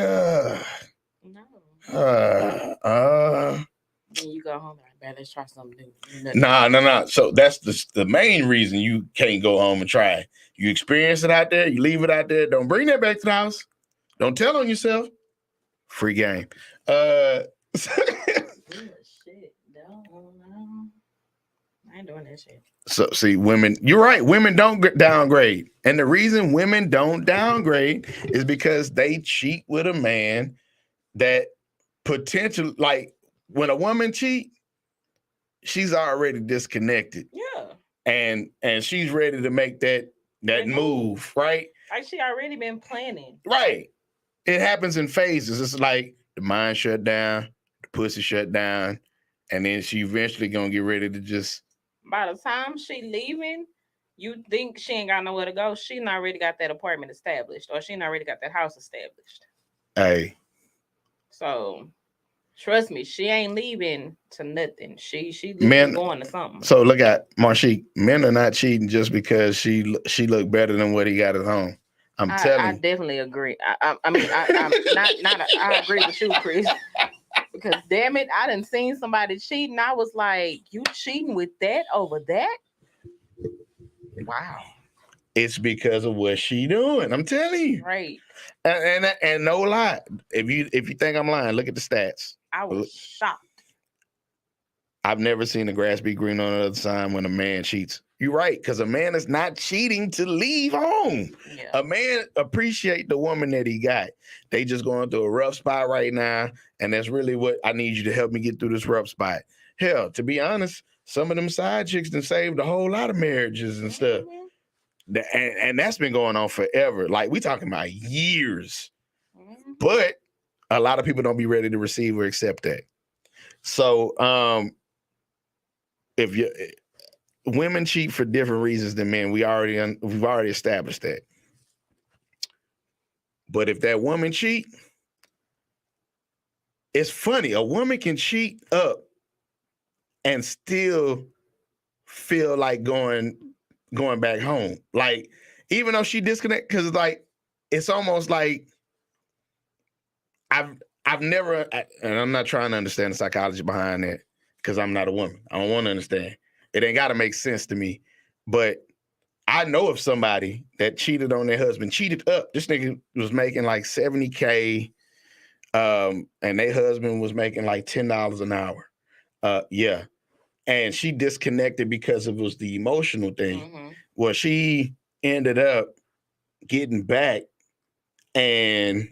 No. Then you go home like, man, let's try something new. No. So that's the main reason you can't go home and try it. You experience it out there, you leave it out there. Don't bring that back to the house. Don't tell on yourself. Free game. Shit. No. I ain't doing that shit. So see, women, you're right. Women don't downgrade. And the reason women don't downgrade is because they cheat with a man that potentially, like when a woman cheat, she's already disconnected. Yeah. And she's ready to make that move, right? Like she already been planning. Right. It happens in phases. It's like the mind shut down, the pussy shut down, and then she eventually gonna get ready to just. By the time she leaving, you think she ain't got nowhere to go. She already got that apartment established, or she already got that house established. Hey. So trust me, she ain't leaving to nothing. She men going to something. So look at Marshik. Men are not cheating just because she looked better than what he got at home. I definitely agree. I agree with you, Chris. Because damn it, I done seen somebody cheating. I was like, you cheating with that over that? Wow. It's because of what she doing. I'm telling you. Right. And no lie. If you think I'm lying, look at the stats. I was shocked. I've never seen the grass be green on the other side when a man cheats. You're right, because a man is not cheating to leave home. Yeah. A man appreciate the woman that he got. They just going through a rough spot right now, and that's really what I need you to help me get through this rough spot. Hell, to be honest, some of them side chicks done saved a whole lot of marriages and stuff. And that's been going on forever. Like, we talking about years. But a lot of people don't be ready to receive or accept that. So, if you women cheat for different reasons than men, we've already established that. But if that woman cheat, it's funny. A woman can cheat up and still feel like going back home. Like, even though she disconnect, because like it's almost like I've never, and I'm not trying to understand the psychology behind that, because I'm not a woman. I don't want to understand. It ain't got to make sense to me. But I know of somebody that cheated on their husband, cheated up. This nigga was making like $70K, and their husband was making like $10 an hour. Yeah. And she disconnected because it was the emotional thing. Mm-hmm. Well, she ended up getting back, and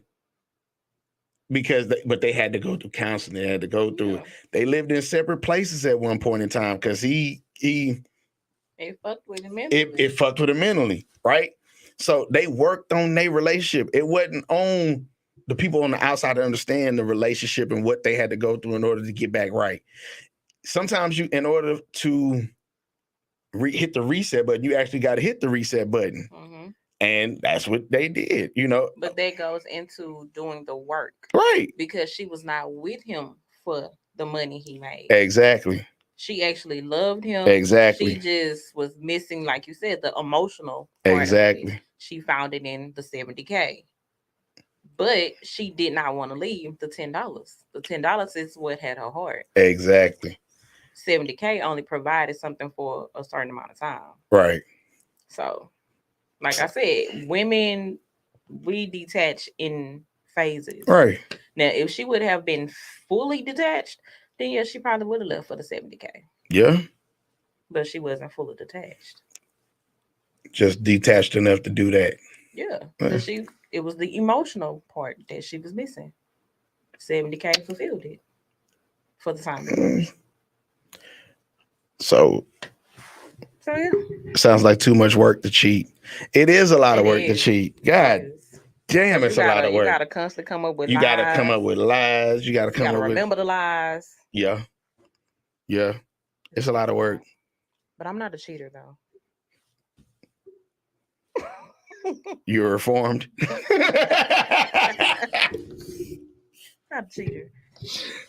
because they had to go through counseling, they had to go through it. They lived in separate places at one point in time because it fucked with him mentally. It fucked with him mentally, right? So they worked on their relationship. It wasn't on the people on the outside to understand the relationship and what they had to go through in order to get back right. Sometimes in order to hit the reset button, you actually got to hit the reset button. Mm-hmm. And that's what they did, you know. But that goes into doing the work. Right. Because she was not with him for the money he made. Exactly. She actually loved him. Exactly. She just was missing, like you said, the emotional part. Exactly. She found it in the $70K. But she did not want to leave the $10. The $10 is what had her heart. Exactly. $70K only provided something for a certain amount of time. Right. So, like I said, women, we detach in phases. Right. Now, if she would have been fully detached, then yeah, she probably would have left for the $70K. Yeah. But she wasn't fully detached. Just detached enough to do that. Yeah. Because it was the emotional part that she was missing. $70K fulfilled it for the time being. So yeah. Sounds like too much work to cheat. It is a lot of work to cheat. God damn, it's a lot of work. You gotta constantly come up with lies. You gotta come up with lies. You gotta remember the lies. Yeah. Yeah. It's a lot of work. But I'm not a cheater though. You're reformed. Not a cheater.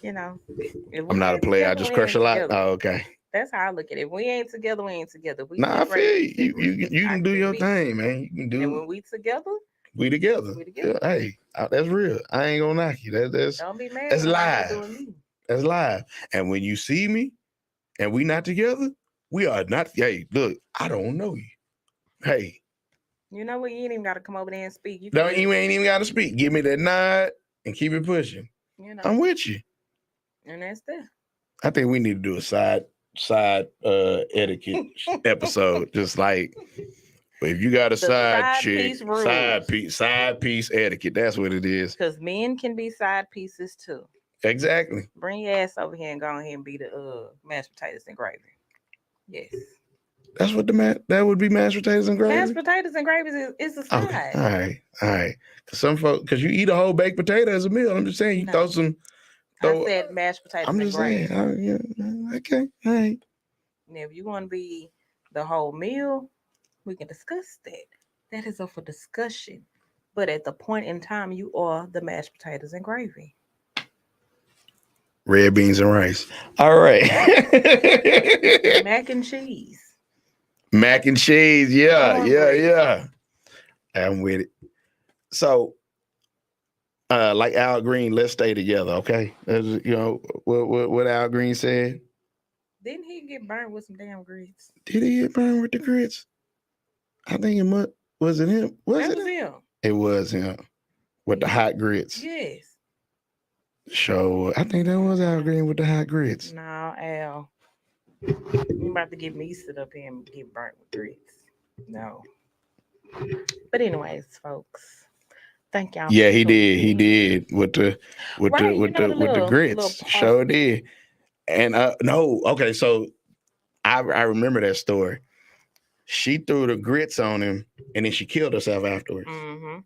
You know, if we I'm not a ain't player. I together, just we crush a ain't lot. together. Oh, okay. That's how I look at it. If we ain't together, we ain't together. We Nah, I feel separate. you. You I can do your agree. thing, man. You can And do. when we together, We together. we together. Yeah, hey, that's real. I ain't gonna knock you. That's Don't be mad that's when I'm live. doing me. That's live. And when you see me and we not together, we are not. Hey, look, I don't know you. Hey, You know what? You ain't even got to come over there and speak. You can don't you ain't even got to speak. Give me that nod and keep it pushing. you know, I'm with you. and that's that. I think we need to do a side etiquette episode. Just like if you got a The side side chick, piece rules. side piece etiquette. That's what it is. Because men can be side pieces too. Exactly. Bring your ass over here and go ahead and be the mashed potatoes and gravy. Yes. That's what that would be mashed potatoes and gravy. Mashed potatoes and gravy is a side. Okay. All right. Some folks, because you eat a whole baked potato as a meal. I'm just saying you No. throw some. I said mashed potatoes I'm and just gravy. saying. Yeah, okay. All right. Now, if you want to be the whole meal, we can discuss that. That is up for discussion. But at the point in time, you are the mashed potatoes and gravy. Red beans and rice. All right. Mac and cheese. Mac and cheese. Yeah. Cornbread. I'm with it. So, like Al Green, let's stay together, okay? You know what Al Green said. Didn't he get burned with some damn grits? Did he get burned with the grits? I think was it him? Was it him? It was him with the hot grits. Yes. So I think that was Al Green with the hot grits. No, Al. You about to get me sit up here and get burnt with grits. No. But anyways, folks. Thank y'all. Yeah, he did. He did with the grits. Sure did. And no, okay, so I remember that story. She threw the grits on him and then she killed herself afterwards. Mm-hmm.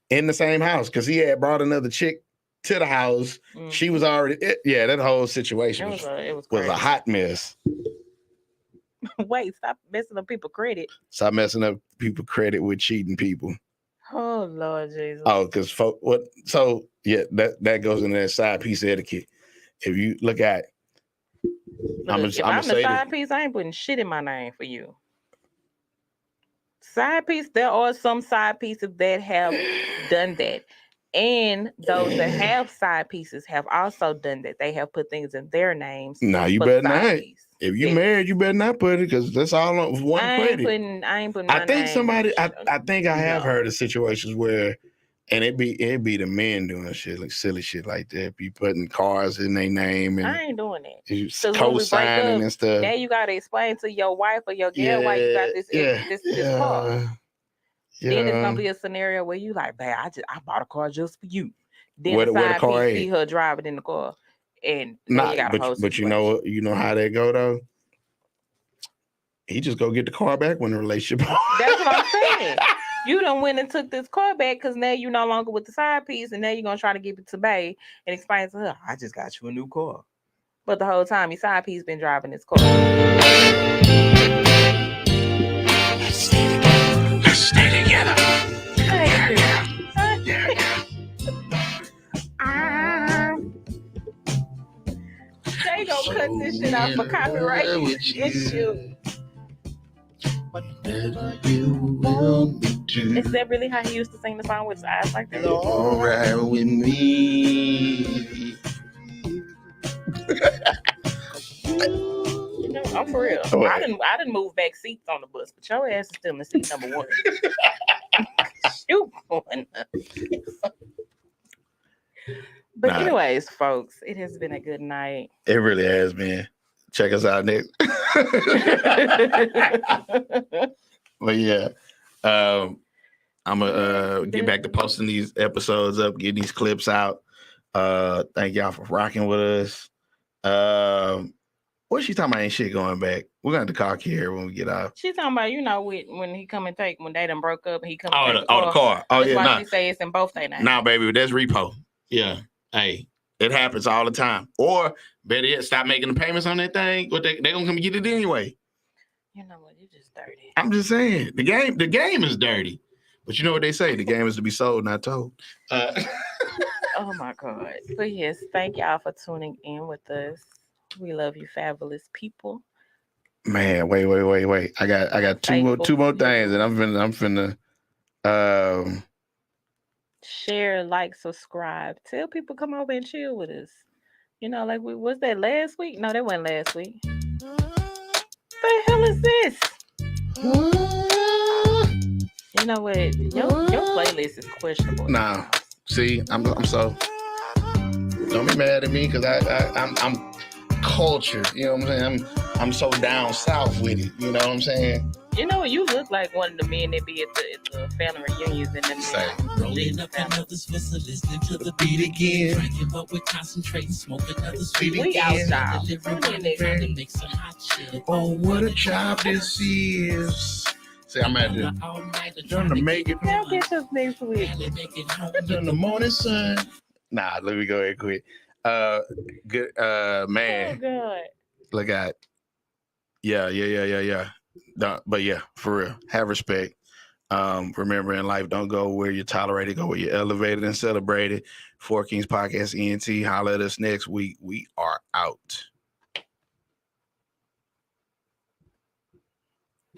In the same house because he had brought another chick to the house. Mm-hmm. She was already that whole situation was a hot mess. Wait, stop messing up people's credit. Stop messing up people's credit with cheating people. Oh Lord Jesus. Oh, because that goes into that side piece etiquette. If you look at I'm the side piece, I ain't putting shit in my name for you. Side piece, there are some side pieces that have done that. And those that have side pieces have also done that. They have put things in their names. Nah, you better not. If you married, you better not put it because that's all on one credit. I ain't putting. I think somebody. I think I have heard of situations where, and it'd be the men doing shit like silly shit like that. Be putting cars in their name and I ain't doing that. Co-signing and stuff. Now you gotta explain to your wife or your girl why you got this car. Yeah. Then it's gonna be a scenario where you like, babe, I bought a car just for you. Then the side piece see her driving in the car, and but you know how they go though. He just go get the car back when the relationship. That's what I'm saying. You done went and took this car back because now you no longer with the side piece, and now you're gonna try to give it to Bae and explain to her, I just got you a new car. But the whole time your side piece been driving this car. Let's stay together. They gonna cut this shit off for copyright issue. Is that really how he used to sing the song with his eyes like that? All right with me. I'm for real. I didn't move back seats on the bus, but your ass is still in seat number 1. You going up. But anyways, folks, it has been a good night. It really has been. Check us out next. But yeah, I'm gonna get back to posting these episodes up, getting these clips out. Thank y'all for rocking with us. What's she talking about? Ain't shit going back. We're gonna have to call Kier when we get out. She's talking about, when he come and take when they done broke up and he come. The car. Oh that's why she say it's in both their names. Nah, baby, that's repo. Yeah. Hey, it happens all the time. Or better yet, stop making the payments on that thing. But they gonna come get it anyway. You know what? You're just dirty. I'm just saying the game is dirty. But you know what they say: the game is to be sold, not told. Oh my God. But yes, thank y'all for tuning in with us. We love you, fabulous people. Man, wait. I got two more things, and I'm finna share, like, subscribe. Tell people come over and chill with us. You know, like was that last week? No, that wasn't last week. The hell is this? You know what? Your playlist is questionable. Nah, see, I'm so. Don't be mad at me because I'm cultured. You know what I'm saying? I'm so down south with it. You know what I'm saying? You know, you look like one of the men that be at the family reunions and them. Rolling up another Swiss, listening to the beat again. Drinking, but we're concentrating, smoking another sweet again. We outside. Make some hot shit. Oh, what a job this is. See, I'm at it. Done to make it. I'll get us next week. Done the morning sun. Nah, let me go ahead quick. Good, man. Oh God. Look at. Yeah. But yeah, for real. Have respect. Remember in life, don't go where you're tolerated, go where you're elevated and celebrated. Four Kings Podcast ENT. Holla at us next week. We are out.